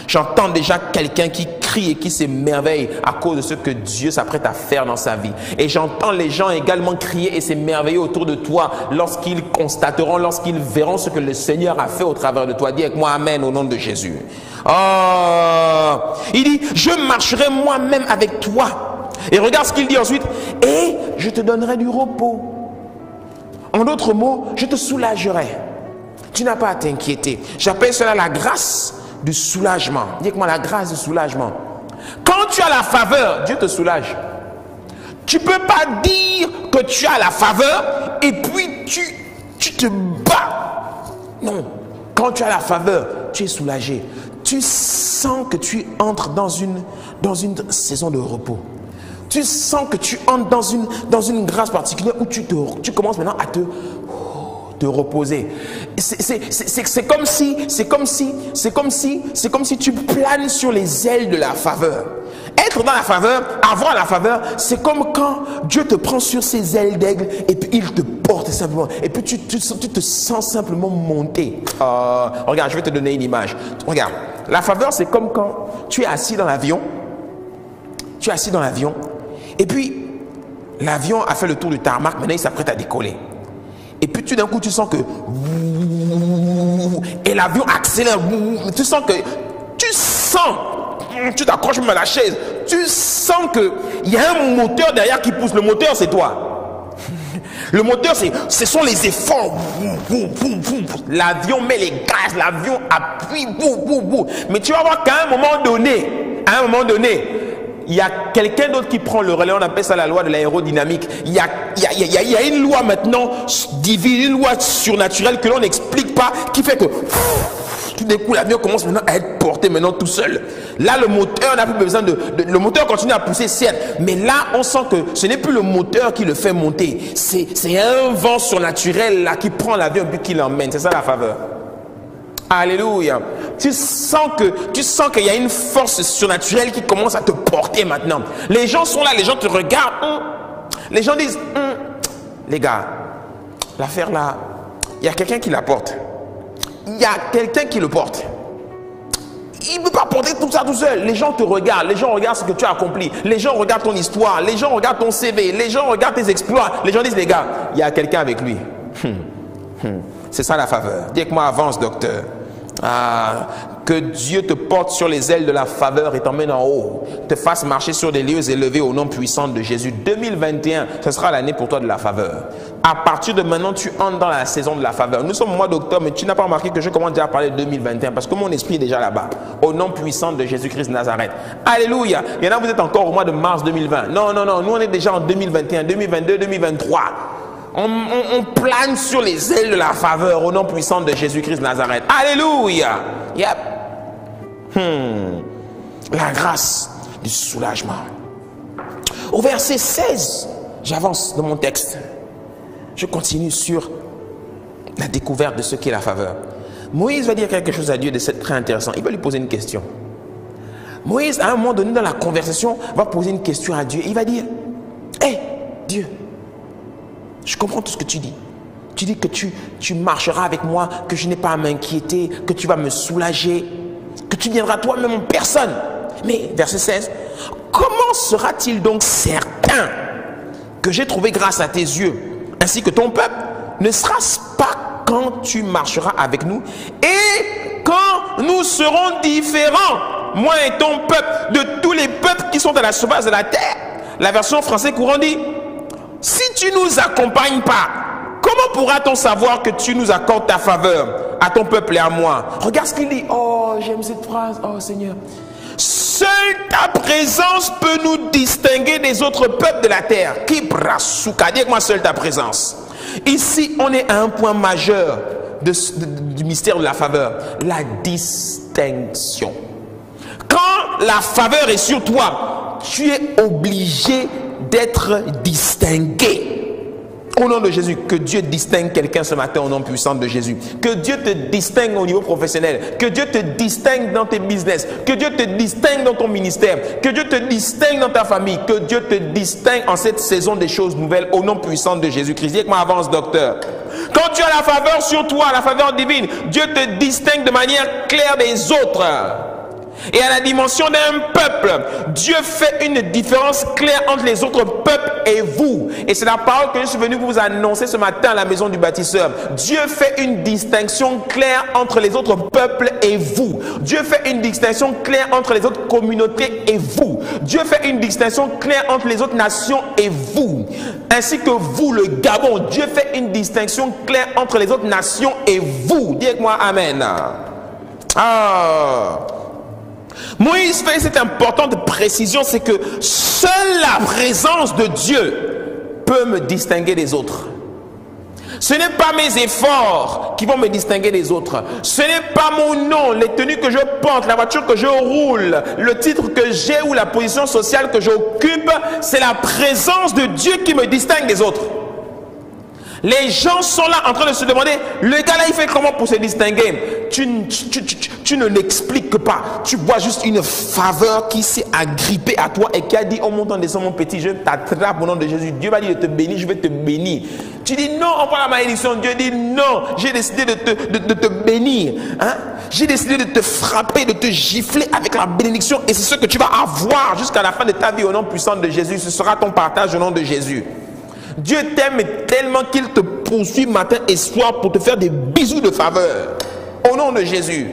J'entends déjà quelqu'un qui crie et qui s'émerveille à cause de ce que Dieu s'apprête à faire dans sa vie. Et j'entends les gens également crier et s'émerveiller autour de toi lorsqu'ils constateront, lorsqu'ils verront ce que le Seigneur a fait au travers de toi. Dis avec moi Amen au nom de Jésus. Oh, il dit: je marcherai moi-même avec toi. Et regarde ce qu'il dit ensuite: et je te donnerai du repos. En d'autres mots, je te soulagerai. Tu n'as pas à t'inquiéter. J'appelle cela la grâce du soulagement. Dis avec moi: la grâce du soulagement. Quand tu as la faveur, Dieu te soulage. Tu ne peux pas dire que tu as la faveur et puis tu te bats. Non. Quand tu as la faveur, tu es soulagé. Tu sens que tu entres dans une saison de repos. Tu sens que tu entres dans une grâce particulière où tu commences maintenant à te reposer. C'est comme si tu planes sur les ailes de la faveur. Être dans la faveur, avoir la faveur, c'est comme quand Dieu te prend sur ses ailes d'aigle et puis il te porte simplement. Et puis tu te sens simplement monter. Regarde, je vais te donner une image. Regarde, la faveur, c'est comme quand tu es assis dans l'avion. Tu es assis dans l'avion et puis l'avion a fait le tour du tarmac. Maintenant, il s'apprête à décoller. Et puis tout d'un coup, tu sens que... Et l'avion accélère. Tu sens que... Tu t'accroches même à la chaise. Tu sens qu'il y a un moteur derrière qui pousse. Le moteur, c'est toi. Le moteur, ce sont les efforts. L'avion met les gaz. L'avion appuie. Mais tu vas voir qu'à un moment donné, il y a quelqu'un d'autre qui prend le relais. On appelle ça la loi de l'aérodynamique. Il y a une loi maintenant divine, une loi surnaturelle que l'on n'explique pas, qui fait que Tout d'un coup, l'avion commence maintenant à être porté maintenant tout seul. Là, le moteur n'a plus besoin le moteur continue à pousser, certes. Mais là, on sent que ce n'est plus le moteur qui le fait monter. C'est un vent surnaturel là qui prend l'avion et puis qui l'emmène. C'est ça la faveur. Alléluia. Tu sens qu'il y a une force surnaturelle qui commence à te porter maintenant. Les gens sont là, les gens te regardent. Les gens disent, les gars, l'affaire là, il y a quelqu'un qui la porte. Il y a quelqu'un qui le porte. Il ne peut pas porter tout ça tout seul. Les gens te regardent. Les gens regardent ce que tu as accompli. Les gens regardent ton histoire. Les gens regardent ton CV. Les gens regardent tes exploits. Les gens disent, les gars, il y a quelqu'un avec lui. C'est ça la faveur. Dis avec moi, avance, docteur. Que Dieu te porte sur les ailes de la faveur et t'emmène en haut. Te fasse marcher sur des lieux élevés au nom puissant de Jésus. 2021, ce sera l'année pour toi de la faveur. À partir de maintenant, tu entres dans la saison de la faveur. Nous sommes au mois d'octobre, mais tu n'as pas remarqué que je commence déjà à parler de 2021 parce que mon esprit est déjà là-bas. Au nom puissant de Jésus-Christ de Nazareth. Alléluia. Il y en a, vous êtes encore au mois de mars 2020. Non, non, non. Nous, on est déjà en 2021, 2022, 2023. On plane sur les ailes de la faveur au nom puissant de Jésus-Christ de Nazareth. Alléluia. Yep. La grâce du soulagement. Au verset 16, j'avance dans mon texte. Je continue sur la découverte de ce qu'est la faveur. Moïse va dire quelque chose à Dieu de très intéressant. Il va lui poser une question. Moïse, à un moment donné dans la conversation, va poser une question à Dieu. Il va dire, hé, Dieu, je comprends tout ce que tu dis. Tu dis que tu marcheras avec moi, que je n'ai pas à m'inquiéter, que tu vas me soulager, que tu viendras toi-même en personne. Mais, verset 16, comment sera-t-il donc certain que j'ai trouvé grâce à tes yeux, ainsi que ton peuple? Ne sera-ce pas quand tu marcheras avec nous et quand nous serons différents, moi et ton peuple, de tous les peuples qui sont à la surface de la terre? La version française courant dit, si tu ne nous accompagnes pas, comment pourra-t-on savoir que tu nous accordes ta faveur à ton peuple et à moi? Regarde ce qu'il dit. Oh, j'aime cette phrase. Oh Seigneur. Seule ta présence peut nous distinguer des autres peuples de la terre. Qui brasouka. Dis-moi seule ta présence. Ici, on est à un point majeur du mystère de la faveur. La distinction. Quand la faveur est sur toi, tu es obligé d'être distingué. Au nom de Jésus, que Dieu distingue quelqu'un ce matin au nom puissant de Jésus. Que Dieu te distingue au niveau professionnel. Que Dieu te distingue dans tes business. Que Dieu te distingue dans ton ministère. Que Dieu te distingue dans ta famille. Que Dieu te distingue en cette saison des choses nouvelles au nom puissant de Jésus-Christ. Dis que moi avance, docteur. Quand tu as la faveur sur toi, la faveur divine, Dieu te distingue de manière claire des autres. Et à la dimension d'un peuple, Dieu fait une différence claire entre les autres peuples et vous. Et c'est la parole que je suis venu vous annoncer ce matin à la maison du bâtisseur. Dieu fait une distinction claire entre les autres peuples et vous. Dieu fait une distinction claire entre les autres communautés et vous. Dieu fait une distinction claire entre les autres nations et vous. Ainsi que vous, le Gabon. Dieu fait une distinction claire entre les autres nations et vous. Dites-moi Amen. Moïse fait cette importante précision, c'est que seule la présence de Dieu peut me distinguer des autres. Ce n'est pas mes efforts qui vont me distinguer des autres. Ce n'est pas mon nom, les tenues que je porte, la voiture que je roule, le titre que j'ai ou la position sociale que j'occupe. C'est la présence de Dieu qui me distingue des autres. Les gens sont là en train de se demander, le gars là il fait comment pour se distinguer? Tu ne l'expliques pas. Tu vois juste une faveur qui s'est agrippée à toi et qui a dit, oh mon temps descend mon petit, je t'attrape au nom de Jésus. Dieu va dire de te bénir, je vais te bénir. Tu dis non, on prend la malédiction. Dieu dit non, j'ai décidé de te bénir. Hein? J'ai décidé de te frapper, de te gifler avec la bénédiction. Et c'est ce que tu vas avoir jusqu'à la fin de ta vie au nom puissant de Jésus. Ce sera ton partage au nom de Jésus. Dieu t'aime tellement qu'il te poursuit matin et soir pour te faire des bisous de faveur. Au nom de Jésus.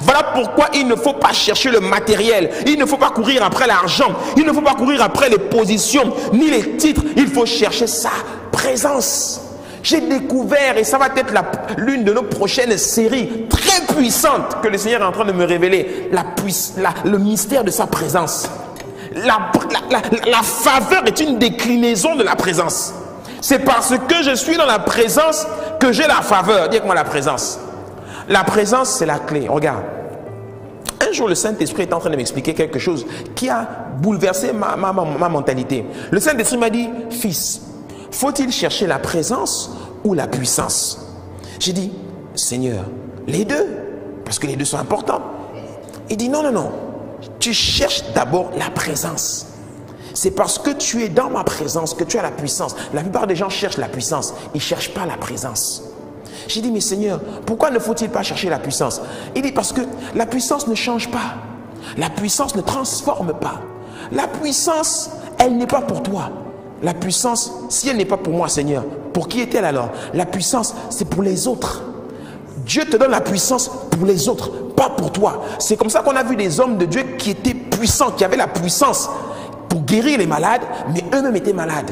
Voilà pourquoi il ne faut pas chercher le matériel. Il ne faut pas courir après l'argent. Il ne faut pas courir après les positions, ni les titres. Il faut chercher sa présence. J'ai découvert, et ça va être l'une de nos prochaines séries très puissantes que le Seigneur est en train de me révéler, le mystère de sa présence. La faveur est une déclinaison de la présence. C'est parce que je suis dans la présence que j'ai la faveur. Dis avec moi la présence. La présence, c'est la clé. Regarde. Un jour, le Saint-Esprit est en train de m'expliquer quelque chose qui a bouleversé ma mentalité. Le Saint-Esprit m'a dit, fils, faut-il chercher la présence ou la puissance? J'ai dit, Seigneur, les deux, parce que les deux sont importants. Il dit, non, non, non, tu cherches d'abord la présence. C'est parce que tu es dans ma présence que tu as la puissance. La plupart des gens cherchent la puissance, ils ne cherchent pas la présence. J'ai dit, mais Seigneur, pourquoi ne faut-il pas chercher la puissance? Il dit, parce que la puissance ne change pas. La puissance ne transforme pas. La puissance, elle n'est pas pour toi. La puissance, si elle n'est pas pour moi, Seigneur, pour qui est-elle alors? La puissance, c'est pour les autres. Dieu te donne la puissance pour les autres, pas pour toi. C'est comme ça qu'on a vu des hommes de Dieu qui étaient puissants, qui avaient la puissance pour guérir les malades, mais eux-mêmes étaient malades.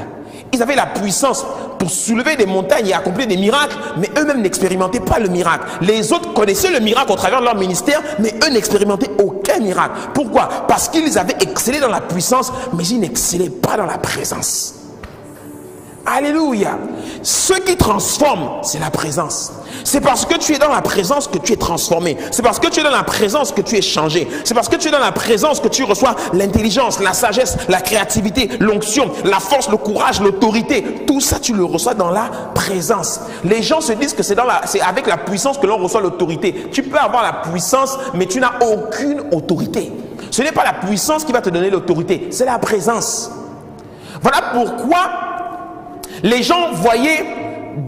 Ils avaient la puissance pour soulever des montagnes et accomplir des miracles, mais eux-mêmes n'expérimentaient pas le miracle. Les autres connaissaient le miracle au travers de leur ministère, mais eux n'expérimentaient aucun miracle. Pourquoi? Parce qu'ils avaient excellé dans la puissance, mais ils n'excellaient pas dans la présence. Alléluia. Ce qui transforme, c'est la présence. C'est parce que tu es dans la présence que tu es transformé. C'est parce que tu es dans la présence que tu es changé. C'est parce que tu es dans la présence que tu reçois l'intelligence, la sagesse, la créativité, l'onction, la force, le courage, l'autorité. Tout ça, tu le reçois dans la présence. Les gens se disent que c'est avec la puissance que l'on reçoit l'autorité. Tu peux avoir la puissance, mais tu n'as aucune autorité. Ce n'est pas la puissance qui va te donner l'autorité, c'est la présence. Voilà pourquoi les gens voyaient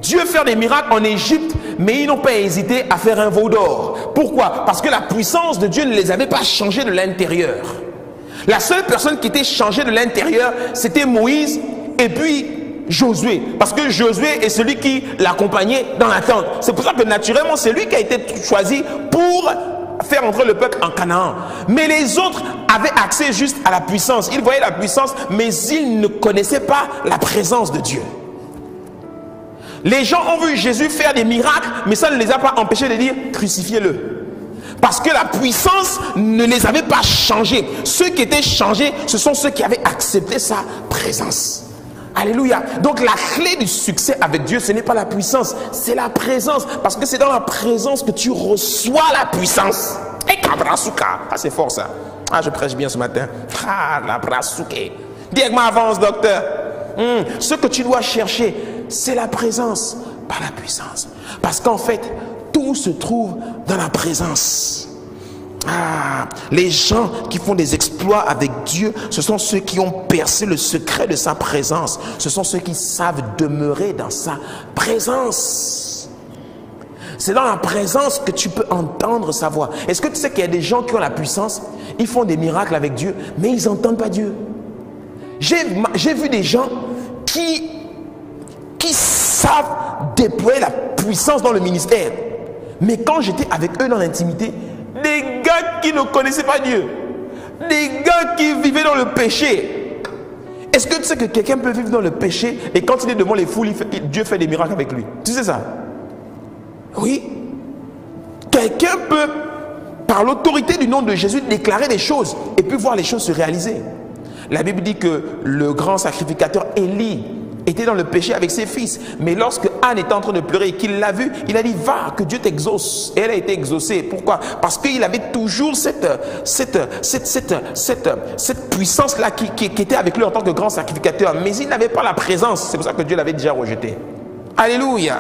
Dieu faire des miracles en Égypte, mais ils n'ont pas hésité à faire un veau d'or. Pourquoi? Parce que la puissance de Dieu ne les avait pas changés de l'intérieur. La seule personne qui était changée de l'intérieur, c'était Moïse et puis Josué. Parce que Josué est celui qui l'accompagnait dans la tente. C'est pour ça que naturellement, c'est lui qui a été choisi pour faire entrer le peuple en Canaan. Mais les autres avaient accès juste à la puissance. Ils voyaient la puissance, mais ils ne connaissaient pas la présence de Dieu. Les gens ont vu Jésus faire des miracles, mais ça ne les a pas empêchés de dire crucifiez-le. Parce que la puissance ne les avait pas changés. Ceux qui étaient changés, ce sont ceux qui avaient accepté sa présence. Alléluia. Donc la clé du succès avec Dieu, ce n'est pas la puissance, c'est la présence. Parce que c'est dans la présence que tu reçois la puissance. Et kabrasuka, ah, c'est fort ça. Ah, je prêche bien ce matin. Ah, la brasuke. Dis avec moi, avance, docteur. Ce que tu dois chercher, c'est la présence, pas la puissance. Parce qu'en fait, tout se trouve dans la présence. Ah, les gens qui font des exploits avec Dieu, ce sont ceux qui ont percé le secret de sa présence. Ce sont ceux qui savent demeurer dans sa présence. C'est dans la présence que tu peux entendre sa voix. Est-ce que tu sais qu'il y a des gens qui ont la puissance, ils font des miracles avec Dieu, mais ils n'entendent pas Dieu? J'ai vu des gens qui savent déployer la puissance dans le ministère. Mais quand j'étais avec eux dans l'intimité, des gars qui ne connaissaient pas Dieu, des gars qui vivaient dans le péché. Est-ce que tu sais que quelqu'un peut vivre dans le péché et quand il est devant les foules, Dieu fait des miracles avec lui? Tu sais ça? Oui. Quelqu'un peut, par l'autorité du nom de Jésus, déclarer des choses et puis voir les choses se réaliser. La Bible dit que le grand sacrificateur Élie était dans le péché avec ses fils. Mais lorsque Anne était en train de pleurer et qu'il l'a vu, il a dit va, que Dieu t'exauce. Et elle a été exaucée. Pourquoi? Parce qu'il avait toujours cette puissance-là qui était avec lui en tant que grand sacrificateur. Mais il n'avait pas la présence. C'est pour ça que Dieu l'avait déjà rejeté. Alléluia.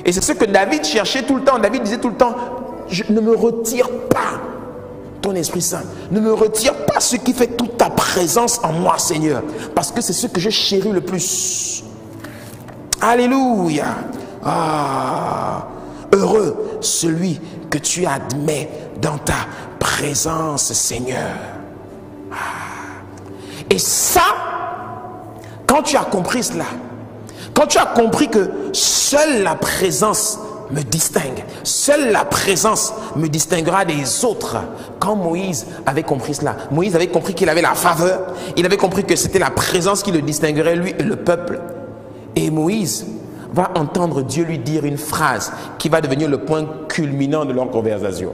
Et c'est ce que David cherchait tout le temps. David disait tout le temps, je ne me retire pas ton Esprit Saint. Ne me retire pas ce qui fait toute ta présence en moi, Seigneur. Parce que c'est ce que je chéris le plus. Alléluia. Ah, heureux celui que tu admets dans ta présence, Seigneur. Ah. Et ça, quand tu as compris cela, quand tu as compris que seule la présence me distingue, seule la présence me distinguera des autres. Quand Moïse avait compris cela, Moïse avait compris qu'il avait la faveur, il avait compris que c'était la présence qui le distinguerait lui et le peuple. Et Moïse va entendre Dieu lui dire une phrase qui va devenir le point culminant de leur conversation.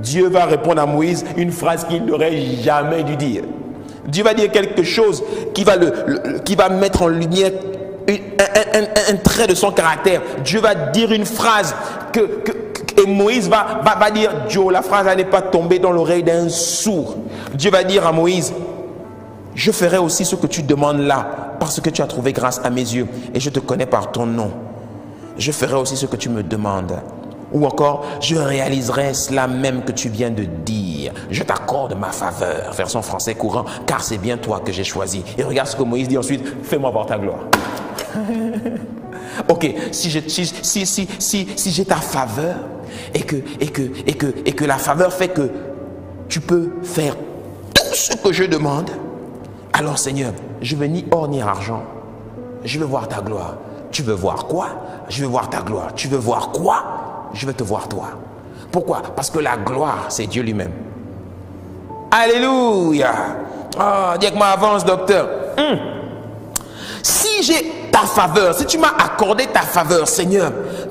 Dieu va répondre à Moïse une phrase qu'il n'aurait jamais dû dire. Dieu va dire quelque chose qui va mettre en lumière un trait de son caractère. Dieu va dire une phrase et Moïse va dire, Dieu, la phrase n'est pas tombée dans l'oreille d'un sourd. Dieu va dire à Moïse, je ferai aussi ce que tu demandes là, parce que tu as trouvé grâce à mes yeux et je te connais par ton nom. Je ferai aussi ce que tu me demandes. Ou encore, je réaliserai cela même que tu viens de dire. Je t'accorde ma faveur. Version français courant, car c'est bien toi que j'ai choisi. Et regarde ce que Moïse dit ensuite, fais-moi voir ta gloire. Ok, si j'ai ta faveur et que la faveur fait que tu peux faire tout ce que je demande, alors Seigneur, je veux ni or ni argent. Je veux voir ta gloire. Tu veux voir quoi? Je veux voir ta gloire. Tu veux voir quoi? Je veux te voir toi. Pourquoi? Parce que la gloire, c'est Dieu lui-même. Alléluia. Oh, dis avec moi, avance, docteur. Si j'ai ta faveur, si tu m'as accordé ta faveur, Seigneur,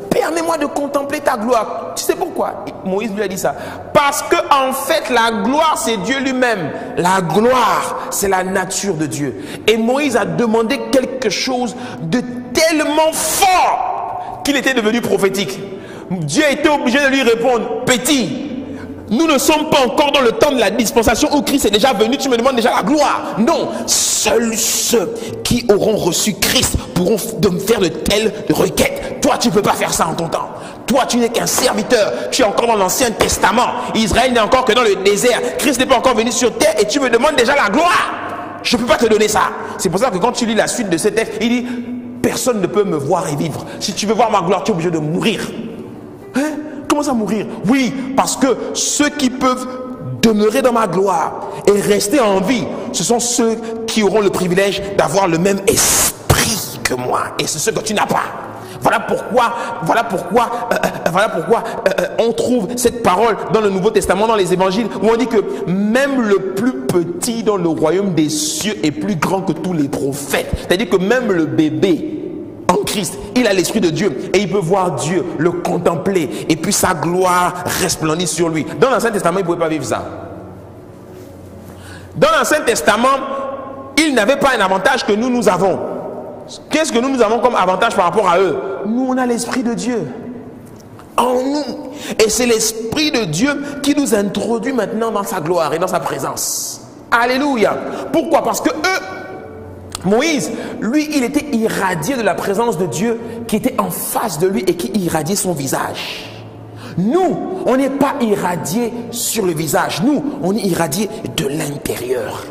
permets-moi de contempler ta gloire. Tu sais pourquoi Moïse lui a dit ça? Parce que en fait, la gloire, c'est Dieu lui-même. La gloire, c'est la nature de Dieu. Et Moïse a demandé quelque chose de tellement fort qu'il était devenu prophétique. Dieu était obligé de lui répondre, petit, nous ne sommes pas encore dans le temps de la dispensation où Christ est déjà venu, tu me demandes déjà la gloire. Non, seuls ceux qui auront reçu Christ pourront me faire de telles requêtes. Toi, tu ne peux pas faire ça en ton temps. Toi, tu n'es qu'un serviteur. Tu es encore dans l'Ancien Testament. Israël n'est encore que dans le désert. Christ n'est pas encore venu sur terre et tu me demandes déjà la gloire. Je ne peux pas te donner ça. C'est pour ça que quand tu lis la suite de ce texte, il dit, personne ne peut me voir et vivre. Si tu veux voir ma gloire, tu es obligé de mourir. Hein? Comment ça mourir? Oui, parce que ceux qui peuvent demeurer dans ma gloire et rester en vie, ce sont ceux qui auront le privilège d'avoir le même esprit que moi. Et c'est ce que tu n'as pas. Voilà pourquoi on trouve cette parole dans le Nouveau Testament, dans les évangiles, où on dit que même le plus petit dans le royaume des cieux est plus grand que tous les prophètes. C'est-à-dire que même le bébé en Christ, il a l'esprit de Dieu et il peut voir Dieu, le contempler et puis sa gloire resplendit sur lui. Dans l'Ancien Testament, il ne pouvait pas vivre ça. Dans l'Ancien Testament, il n'avait pas un avantage que nous avons. Qu'est-ce que nous avons comme avantage par rapport à eux? Nous, on a l'esprit de Dieu en nous. Et c'est l'esprit de Dieu qui nous introduit maintenant dans sa gloire et dans sa présence. Alléluia. Pourquoi? Parce que Moïse, lui, il était irradié de la présence de Dieu qui était en face de lui et qui irradiait son visage. Nous, on n'est pas irradié sur le visage. Nous, on est irradié de l'intérieur.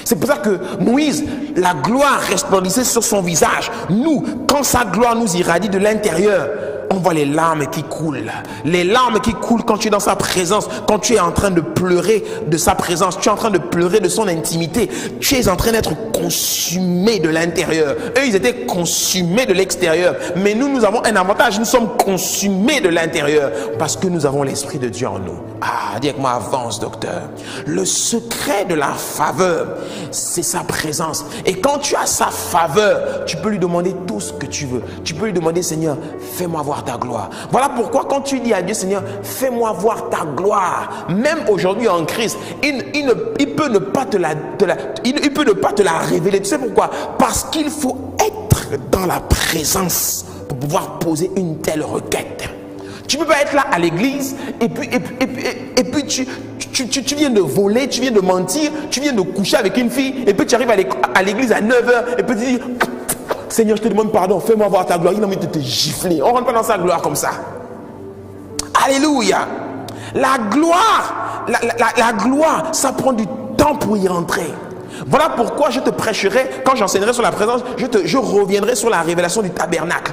C'est pour ça que Moïse, la gloire resplendissait sur son visage. Nous, quand sa gloire nous irradie de l'intérieur, on voit les larmes qui coulent. Les larmes qui coulent quand tu es dans sa présence, quand tu es en train de pleurer de sa présence, tu es en train de pleurer de son intimité, tu es en train d'être consumé de l'intérieur. Eux, ils étaient consumés de l'extérieur. Mais nous, nous avons un avantage, nous sommes consumés de l'intérieur parce que nous avons l'Esprit de Dieu en nous. Ah, dis avec moi, avance, docteur. Le secret de la faveur, c'est sa présence. Et quand tu as sa faveur, tu peux lui demander tout ce que tu veux. Tu peux lui demander, Seigneur, fais-moi voir ta gloire. Voilà pourquoi quand tu dis à Dieu, Seigneur, fais-moi voir ta gloire, même aujourd'hui en Christ, il peut ne pas te la révéler. Tu sais pourquoi? Parce qu'il faut être dans la présence pour pouvoir poser une telle requête. Tu ne peux pas être là à l'église et puis tu viens de voler, tu viens de mentir, tu viens de coucher avec une fille et puis tu arrives à l'église à 9h et puis tu dis, Seigneur, je te demande pardon, fais-moi voir ta gloire. Il a envie de te gifler. On ne rentre pas dans sa gloire comme ça. Alléluia. La gloire, ça prend du temps pour y rentrer. Voilà pourquoi je te prêcherai, quand j'enseignerai sur la présence, je reviendrai sur la révélation du tabernacle.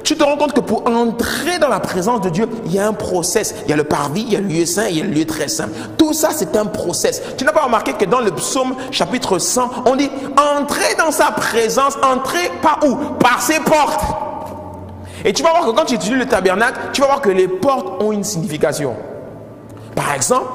Tu te rends compte que pour entrer dans la présence de Dieu, il y a un process. Il y a le parvis, il y a le lieu saint, il y a le lieu très saint. Tout ça, c'est un process. Tu n'as pas remarqué que dans le psaume chapitre 100, on dit « Entrez dans sa présence, entrez par où? Par ses portes. » Et tu vas voir que quand tu étudies le tabernacle, tu vas voir que les portes ont une signification. Par exemple,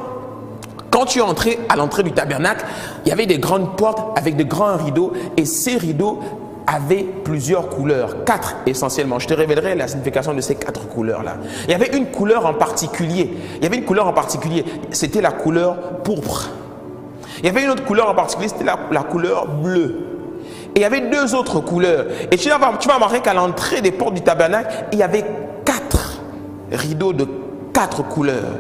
quand tu es entré à l'entrée du tabernacle, il y avait des grandes portes avec de grands rideaux et ces rideaux avaient plusieurs couleurs, 4 essentiellement. Je te révélerai la signification de ces 4 couleurs-là. Il y avait une couleur en particulier. C'était la couleur pourpre. Il y avait une autre couleur en particulier, c'était la couleur bleue. Et il y avait 2 autres couleurs. Et tu vas remarquer qu'à l'entrée des portes du tabernacle, il y avait 4 rideaux de 4 couleurs.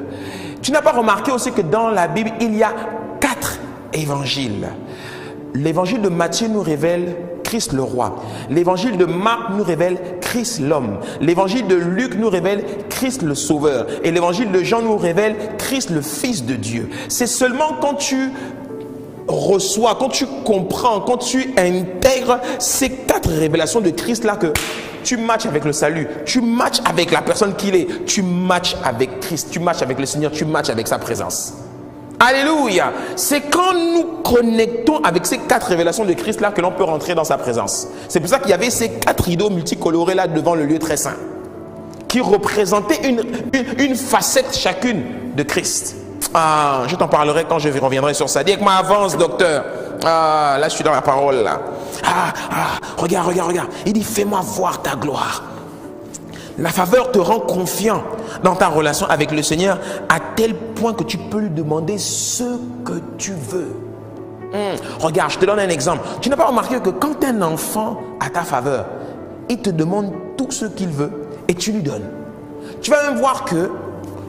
Tu n'as pas remarqué aussi que dans la Bible, il y a 4 évangiles. L'évangile de Matthieu nous révèle Christ le roi. L'évangile de Marc nous révèle Christ l'homme. L'évangile de Luc nous révèle Christ le sauveur. Et l'évangile de Jean nous révèle Christ le fils de Dieu. C'est seulement quand tu reçois, quand tu comprends, quand tu intègres ces 4 révélations de Christ là que tu matches avec le salut, tu matches avec la personne qu'il est, tu matches avec Christ, tu matches avec le Seigneur, tu matches avec sa présence. Alléluia. C'est quand nous connectons avec ces 4 révélations de Christ là que l'on peut rentrer dans sa présence. C'est pour ça qu'il y avait ces 4 rideaux multicolorés là devant le lieu très saint qui représentaient une facette chacune de Christ. Ah, je t'en parlerai quand je reviendrai sur ça. Dis avec moi, avance, docteur. Ah, là je suis dans la parole là. Regarde. Il dit, fais-moi voir ta gloire. La faveur te rend confiant dans ta relation avec le Seigneur à tel point que tu peux lui demander ce que tu veux. Regarde, je te donne un exemple. Tu n'as pas remarqué que quand un enfant a ta faveur, il te demande tout ce qu'il veut et tu lui donnes. Tu vas même voir que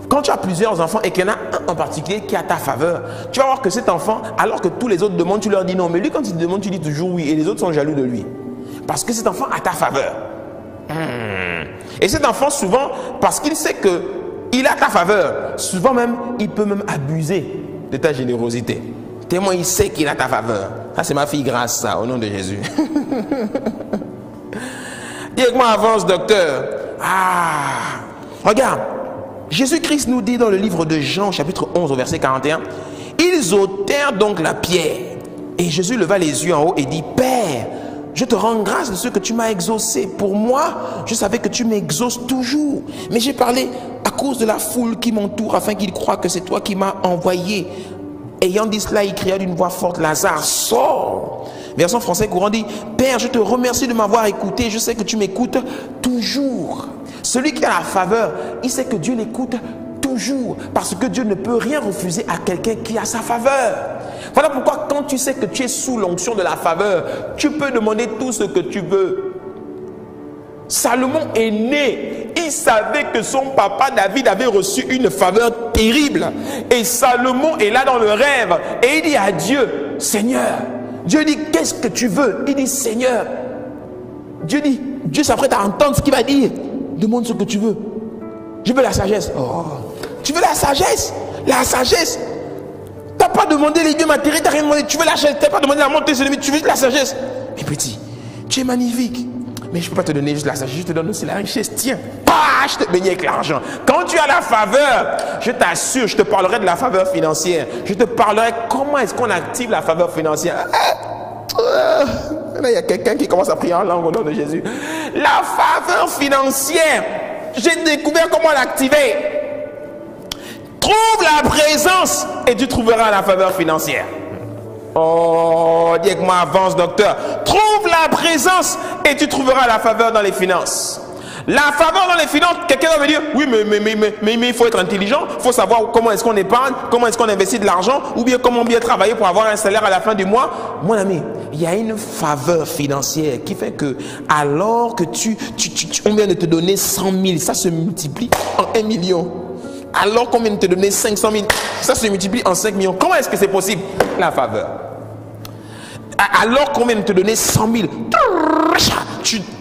quand tu as plusieurs enfants et qu'il y en a un en particulier qui a ta faveur, tu vas voir que cet enfant, alors que tous les autres demandent, tu leur dis non. Mais lui, quand il te demande, tu dis toujours oui. Et les autres sont jaloux de lui. Parce que cet enfant a ta faveur. Et cet enfant, souvent, parce qu'il sait qu'il a ta faveur, souvent même, il peut même abuser de ta générosité. Tellement il sait qu'il a ta faveur. Ça, c'est ma fille Grâce, ça, au nom de Jésus. Dis avec moi, avance, docteur. Regarde. Jésus-Christ nous dit dans le livre de Jean, chapitre 11, au verset 41, « Ils ôtèrent donc la pierre. Et Jésus leva les yeux en haut et dit, « Père, je te rends grâce de ce que tu m'as exaucé. Pour moi, je savais que tu m'exauces toujours. Mais j'ai parlé à cause de la foule qui m'entoure, afin qu'ils croient que c'est toi qui m'as envoyé. » Ayant dit cela, il cria d'une voix forte, « Lazare, sors !» Version français courant dit, « Père, je te remercie de m'avoir écouté. Je sais que tu m'écoutes toujours. » Celui qui a la faveur, il sait que Dieu l'écoute toujours. Parce que Dieu ne peut rien refuser à quelqu'un qui a sa faveur. Voilà pourquoi quand tu sais que tu es sous l'onction de la faveur, tu peux demander tout ce que tu veux. Salomon est né. Il savait que son papa David avait reçu une faveur terrible. Et Salomon est là dans le rêve. Et il dit à Dieu, Seigneur. Dieu dit, qu'est-ce que tu veux? Il dit, Seigneur. Dieu s'apprête à entendre ce qu'il va dire. Demande ce que tu veux. Je veux la sagesse. Oh. Tu veux la sagesse? La sagesse. Tu n'as pas demandé les biens matériels, tu n'as rien demandé. Tu veux la sagesse. Tu n'as pas demandé la montée, tu veux la sagesse. Mais petit, tu es magnifique. Mais je ne peux pas te donner juste la sagesse, je te donne aussi la richesse. Tiens, je te bénis avec l'argent. Quand tu as la faveur, je t'assure, je te parlerai de la faveur financière. Je te parlerai comment est-ce qu'on active la faveur financière. Là, il y a quelqu'un qui commence à prier en langue au nom de Jésus. La faveur financière, j'ai découvert comment l'activer. Trouve la présence et tu trouveras la faveur financière. Oh, dis avec moi, avance, docteur. Trouve la présence et tu trouveras la faveur dans les finances. La faveur dans les finances, quelqu'un va me dire, oui, mais il faut être intelligent, il faut savoir comment est-ce qu'on épargne, comment est-ce qu'on investit de l'argent, ou bien comment bien travailler pour avoir un salaire à la fin du mois. Mon ami, il y a une faveur financière qui fait que, alors que on vient de te donner 100 000, ça se multiplie en 1 million. Alors qu'on vient de te donner 500 000, ça se multiplie en 5 millions. Comment est-ce que c'est possible? La faveur. Alors qu'on vient de te donner 100 000,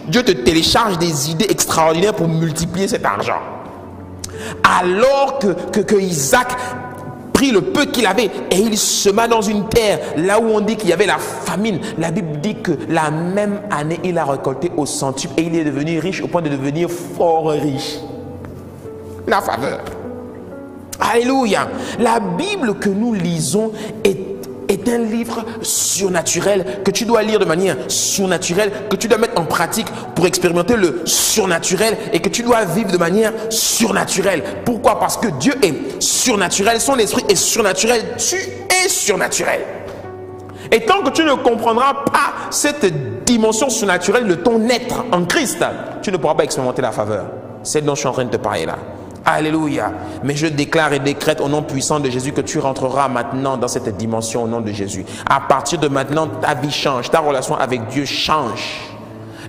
Dieu te télécharge des idées extraordinaires pour multiplier cet argent. Alors que Isaac prit le peu qu'il avait et il sema dans une terre, là où on dit qu'il y avait la famine, la Bible dit que la même année, il a récolté au centuple et il est devenu riche au point de devenir fort riche. La faveur. Alléluia. La Bible que nous lisons est un livre surnaturel que tu dois lire de manière surnaturelle, que tu dois mettre en pratique pour expérimenter le surnaturel et que tu dois vivre de manière surnaturelle. Pourquoi? Parce que Dieu est surnaturel, son esprit est surnaturel, tu es surnaturel. Et tant que tu ne comprendras pas cette dimension surnaturelle de ton être en Christ, tu ne pourras pas expérimenter la faveur. C'est dont je suis en train de te parler là. Alléluia. Mais je déclare et décrète au nom puissant de Jésus que tu rentreras maintenant dans cette dimension au nom de Jésus. À partir de maintenant, ta vie change, ta relation avec Dieu change.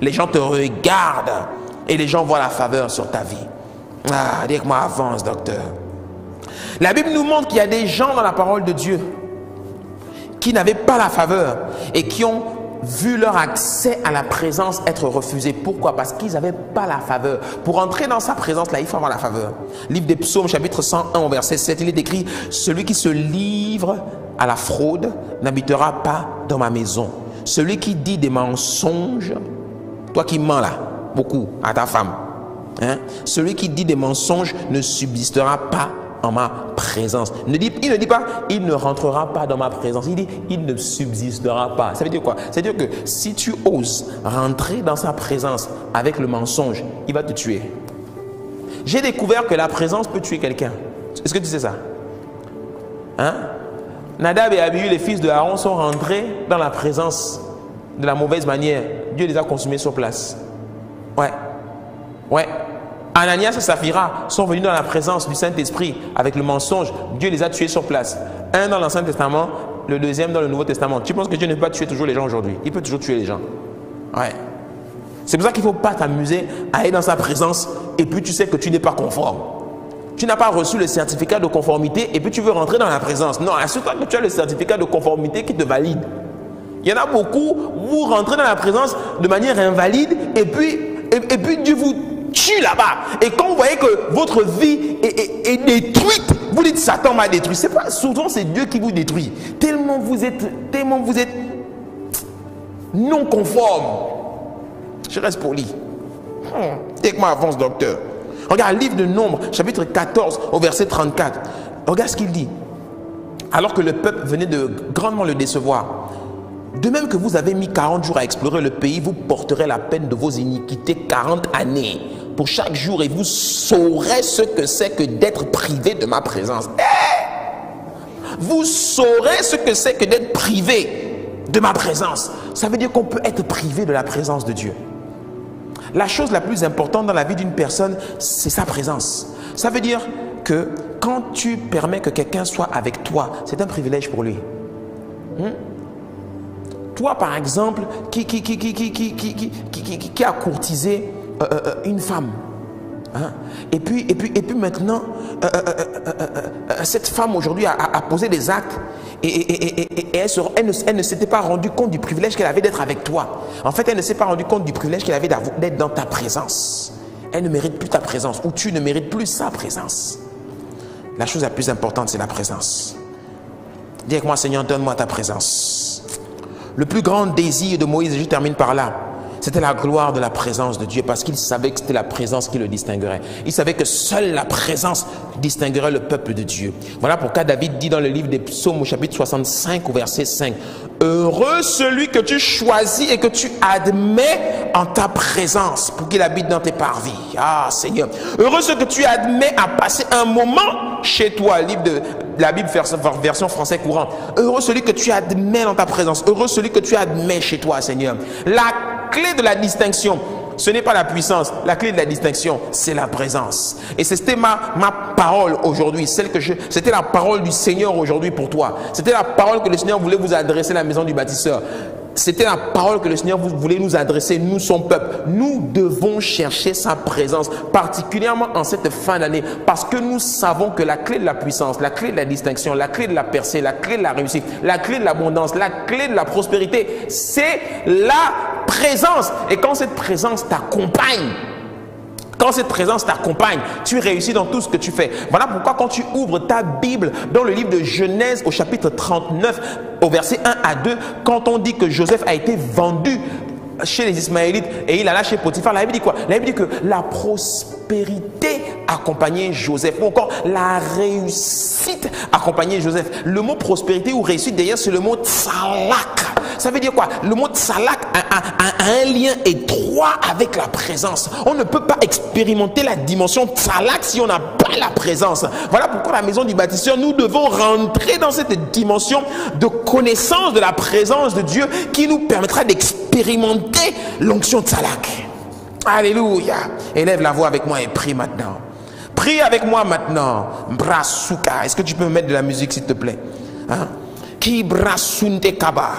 Les gens te regardent et les gens voient la faveur sur ta vie. Ah, dis-moi, avance, docteur. La Bible nous montre qu'il y a des gens dans la parole de Dieu qui n'avaient pas la faveur et qui ont vu leur accès à la présence être refusé. Pourquoi? Parce qu'ils n'avaient pas la faveur. Pour entrer dans sa présence, là, il faut avoir la faveur. Livre des Psaumes, chapitre 101, au verset 7, il est écrit: celui qui se livre à la fraude n'habitera pas dans ma maison. Celui qui dit des mensonges, toi qui mens là, beaucoup à ta femme, hein? Celui qui dit des mensonges ne subsistera pas en ma présence. Il ne dit pas il ne rentrera pas dans ma présence. Il dit il ne subsistera pas. Ça veut dire quoi? Ça veut dire que si tu oses rentrer dans sa présence avec le mensonge, il va te tuer. J'ai découvert que la présence peut tuer quelqu'un. Est-ce que tu sais ça? Hein? Nadab et Abihu, les fils de Aaron, sont rentrés dans la présence de la mauvaise manière. Dieu les a consumés sur place. Ouais. Ananias et Saphira sont venus dans la présence du Saint-Esprit avec le mensonge. Dieu les a tués sur place. Un dans l'Ancien Testament, le deuxième dans le Nouveau Testament. Tu penses que Dieu ne peut pas tuer toujours les gens aujourd'hui? Il peut toujours tuer les gens. Ouais. C'est pour ça qu'il ne faut pas t'amuser à aller dans sa présence et puis tu sais que tu n'es pas conforme. Tu n'as pas reçu le certificat de conformité et puis tu veux rentrer dans la présence. Non, assure-toi que tu as le certificat de conformité qui te valide. Il y en a beaucoup, vous rentrez dans la présence de manière invalide et puis Dieu vous tue là-bas. Et quand vous voyez que votre vie est détruite, vous dites Satan m'a détruit. C'est pas souvent, c'est Dieu qui vous détruit. Tellement vous êtes non conforme. Je reste poli. Take-moi avance, docteur. Regarde, livre de Nombres, chapitre 14, au verset 34. Regarde ce qu'il dit. Alors que le peuple venait de grandement le décevoir. De même que vous avez mis 40 jours à explorer le pays, vous porterez la peine de vos iniquités 40 années pour chaque jour et vous saurez ce que c'est que d'être privé de ma présence. Vous saurez ce que c'est que d'être privé de ma présence. Ça veut dire qu'on peut être privé de la présence de Dieu. La chose la plus importante dans la vie d'une personne, c'est sa présence. Ça veut dire que quand tu permets que quelqu'un soit avec toi, c'est un privilège pour lui. Toi, par exemple, qui a courtisé une femme. Hein? Et puis maintenant, cette femme aujourd'hui a posé des actes et elle ne s'était pas rendue compte du privilège qu'elle avait d'être avec toi. En fait, elle ne s'est pas rendue compte du privilège qu'elle avait d'être dans ta présence. Elle ne mérite plus ta présence ou tu ne mérites plus sa présence. La chose la plus importante, c'est la présence. Dis avec moi, Seigneur, donne-moi ta présence. Le plus grand désir de Moïse, et je termine par là, c'était la gloire de la présence de Dieu parce qu'il savait que c'était la présence qui le distinguerait. Il savait que seule la présence distinguerait le peuple de Dieu. Voilà pourquoi David dit dans le livre des Psaumes au chapitre 65 au verset 5 « Heureux celui que tu choisis et que tu admets en ta présence pour qu'il habite dans tes parvis. » Ah Seigneur, heureux celui que tu admets à passer un moment chez toi. Livre de la Bible version français courant. Heureux celui que tu admets dans ta présence. Heureux celui que tu admets chez toi, Seigneur. La clé de la distinction, ce n'est pas la puissance. La clé de la distinction, c'est la présence. Et c'était ma parole aujourd'hui. C'était la parole du Seigneur aujourd'hui pour toi. C'était la parole que le Seigneur voulait vous adresser à la maison du bâtisseur. C'était la parole que le Seigneur voulait nous adresser, nous, son peuple. Nous devons chercher sa présence, particulièrement en cette fin d'année, parce que nous savons que la clé de la puissance, la clé de la distinction, la clé de la percée, la clé de la réussite, la clé de l'abondance, la clé de la prospérité, c'est la présence. Et quand cette présence t'accompagne, tu réussis dans tout ce que tu fais. Voilà pourquoi quand tu ouvres ta Bible dans le livre de Genèse au chapitre 39, au verset 1 à 2, quand on dit que Joseph a été vendu chez les Ismaélites et il alla chez Potiphar, la Bible dit quoi? La Bible dit que la prospérité accompagnait Joseph, ou encore la réussite accompagnait Joseph. Le mot prospérité ou réussite d'ailleurs, c'est le mot tsalak. Ça veut dire quoi? Le mot tsalak a un lien étroit avec la présence. On ne peut pas expérimenter la dimension tsalak si on n'a pas la présence. Voilà pourquoi la maison du bâtisseur, nous devons rentrer dans cette dimension de connaissance de la présence de Dieu qui nous permettra d'expérimenter l'onction tsalak. Alléluia. Élève la voix avec moi et prie maintenant. Prie avec moi maintenant. Brasuka. Est-ce que tu peux me mettre de la musique, s'il te plaît? Hein? Ki brasunte kaba.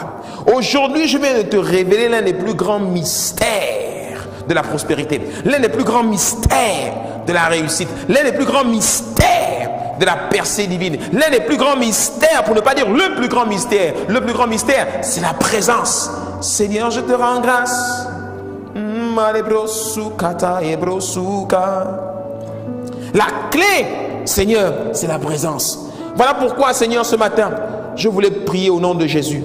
Aujourd'hui, je viens de te révéler l'un des plus grands mystères de la prospérité, l'un des plus grands mystères de la réussite, l'un des plus grands mystères de la percée divine, l'un des plus grands mystères, pour ne pas dire le plus grand mystère. Le plus grand mystère, c'est la présence. Seigneur, je te rends grâce. La clé, Seigneur, c'est la présence. Voilà pourquoi, Seigneur, ce matin, je voulais prier au nom de Jésus,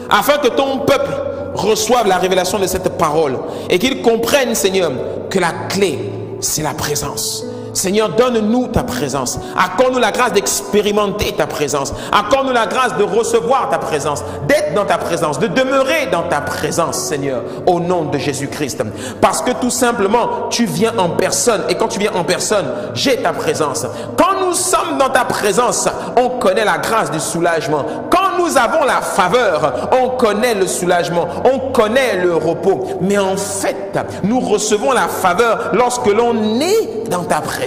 afin que ton peuple reçoive la révélation de cette parole et qu'il comprenne, Seigneur, que la clé, c'est la présence. Seigneur, donne-nous ta présence. Accorde-nous la grâce d'expérimenter ta présence. Accorde-nous la grâce de recevoir ta présence, d'être dans ta présence, de demeurer dans ta présence, Seigneur, au nom de Jésus-Christ. Parce que tout simplement, tu viens en personne. Et quand tu viens en personne, j'ai ta présence. Quand nous sommes dans ta présence, on connaît la grâce du soulagement. Quand nous avons la faveur, on connaît le soulagement, on connaît le repos. Mais en fait, nous recevons la faveur lorsque l'on est dans ta présence.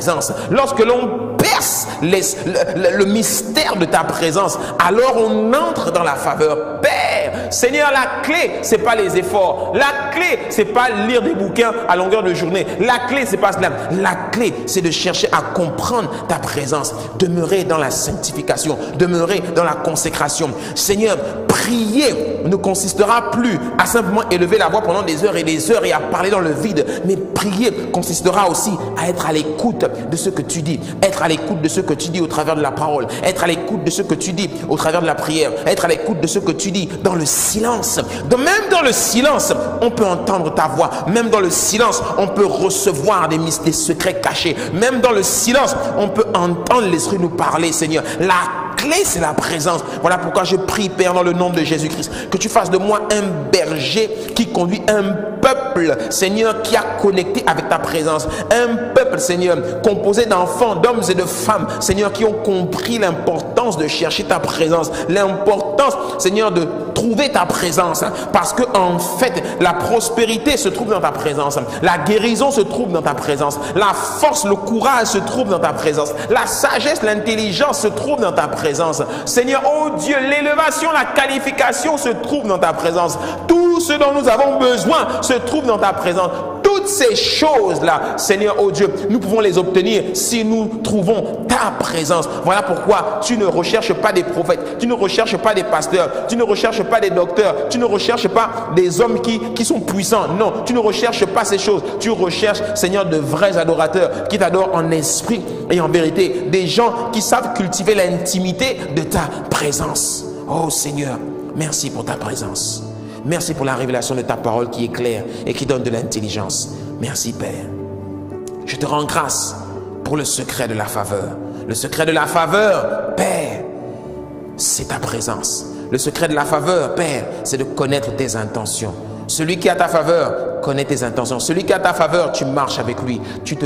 Lorsque l'on perce le mystère de ta présence, alors on entre dans la faveur. Père, Seigneur, la clé, c'est pas les efforts. La clé, c'est pas lire des bouquins à longueur de journée. La clé, c'est pas cela. La clé, c'est de chercher à comprendre ta présence, demeurer dans la sanctification, demeurer dans la consécration. Seigneur, prier ne consistera plus à simplement élever la voix pendant des heures et à parler dans le vide, mais prier consistera aussi à être à l'écoute de ce que tu dis, être à l'écoute de ce que tu dis au travers de la parole, être à l'écoute de ce que tu dis au travers de la prière, être à l'écoute de ce que tu dis dans le silence. Même dans le silence, on peut entendre ta voix. Même dans le silence, on peut recevoir des secrets cachés. Même dans le silence, on peut entendre l'Esprit nous parler, Seigneur. La clé, c'est la présence. Voilà pourquoi je prie, Père, dans le nom de Jésus-Christ, que tu fasses de moi un berger qui conduit un peuple, Seigneur, qui a connecté avec ta présence. Un peuple, Seigneur, composé d'enfants, d'hommes et de femmes, Seigneur, qui ont compris l'importance de chercher ta présence, l'importance, Seigneur, de trouver ta présence, parce que en fait, la prospérité se trouve dans ta présence, la guérison se trouve dans ta présence, la force, le courage se trouve dans ta présence, la sagesse, l'intelligence se trouve dans ta présence. Seigneur, oh Dieu, l'élévation, la qualification se trouve dans ta présence. Tout ce dont nous avons besoin se trouve dans ta présence. Toutes ces choses-là, Seigneur, oh Dieu, nous pouvons les obtenir si nous trouvons ta présence. Voilà pourquoi tu ne recherches pas des prophètes, tu ne recherches pas des pasteurs, tu ne recherches pas des docteurs, tu ne recherches pas des hommes qui sont puissants. Non, tu ne recherches pas ces choses. Tu recherches, Seigneur, de vrais adorateurs qui t'adorent en esprit et en vérité. Des gens qui savent cultiver l'intimité de ta présence. Oh Seigneur, merci pour ta présence. Merci pour la révélation de ta parole qui est claire et qui donne de l'intelligence. Merci Père. Je te rends grâce pour le secret de la faveur. Le secret de la faveur, Père, c'est ta présence. Le secret de la faveur, Père, c'est de connaître tes intentions. Celui qui a ta faveur connaît tes intentions. Celui qui a ta faveur, tu marches avec lui. Tu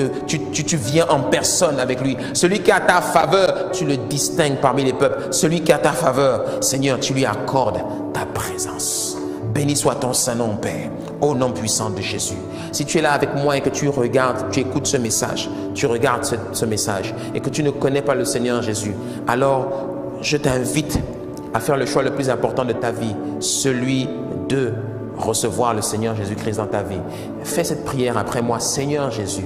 viens en personne avec lui. Celui qui a ta faveur, tu le distingues parmi les peuples. Celui qui a ta faveur, Seigneur, tu lui accordes ta présence. Béni soit ton Saint-Nom, Père, au nom puissant de Jésus. Si tu es là avec moi et que tu regardes, tu écoutes ce message, tu regardes ce message et que tu ne connais pas le Seigneur Jésus, alors je t'invite à faire le choix le plus important de ta vie, celui de recevoir le Seigneur Jésus-Christ dans ta vie. Fais cette prière après moi. Seigneur Jésus,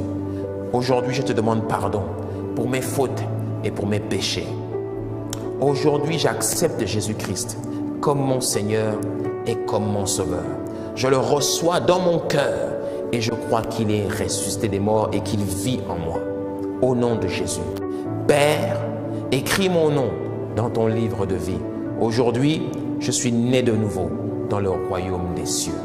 aujourd'hui je te demande pardon pour mes fautes et pour mes péchés. Aujourd'hui j'accepte Jésus-Christ comme mon Seigneur et comme mon Sauveur. Je le reçois dans mon cœur et je crois qu'il est ressuscité des morts et qu'il vit en moi. Au nom de Jésus. Père, écris mon nom dans ton livre de vie. Aujourd'hui, je suis né de nouveau dans le royaume des cieux.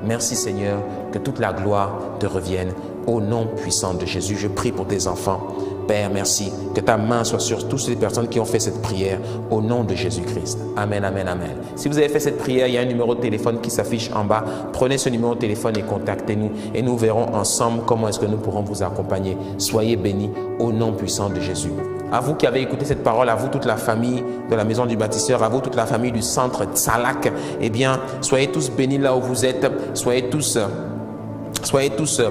Merci Seigneur, que toute la gloire te revienne. Au nom puissant de Jésus, je prie pour tes enfants. Père, merci. Que ta main soit sur toutes les personnes qui ont fait cette prière au nom de Jésus-Christ. Amen, amen, amen. Si vous avez fait cette prière, il y a un numéro de téléphone qui s'affiche en bas. Prenez ce numéro de téléphone et contactez-nous et nous verrons ensemble comment est-ce que nous pourrons vous accompagner. Soyez bénis au nom puissant de Jésus. À vous qui avez écouté cette parole, à vous toute la famille de la Maison du Bâtisseur, à vous toute la famille du centre Tsalak, eh bien, soyez tous bénis là où vous êtes. Soyez tous Soyez tous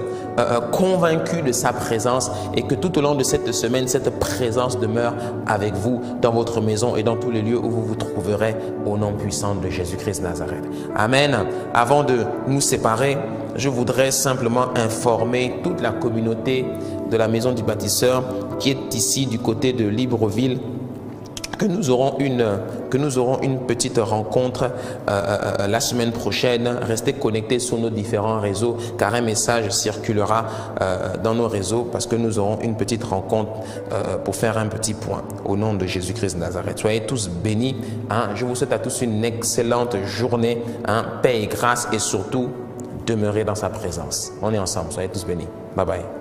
convaincus de sa présence et que tout au long de cette semaine, cette présence demeure avec vous dans votre maison et dans tous les lieux où vous vous trouverez au nom puissant de Jésus-Christ de Nazareth. Amen. Avant de nous séparer, je voudrais simplement informer toute la communauté de la Maison du Bâtisseur qui est ici du côté de Libreville que nous aurons une petite rencontre la semaine prochaine. Restez connectés sur nos différents réseaux car un message circulera dans nos réseaux parce que nous aurons une petite rencontre pour faire un petit point au nom de Jésus-Christ de Nazareth. Soyez tous bénis. Je vous souhaite à tous une excellente journée. Paix et grâce et surtout demeurez dans sa présence. On est ensemble. Soyez tous bénis. Bye bye.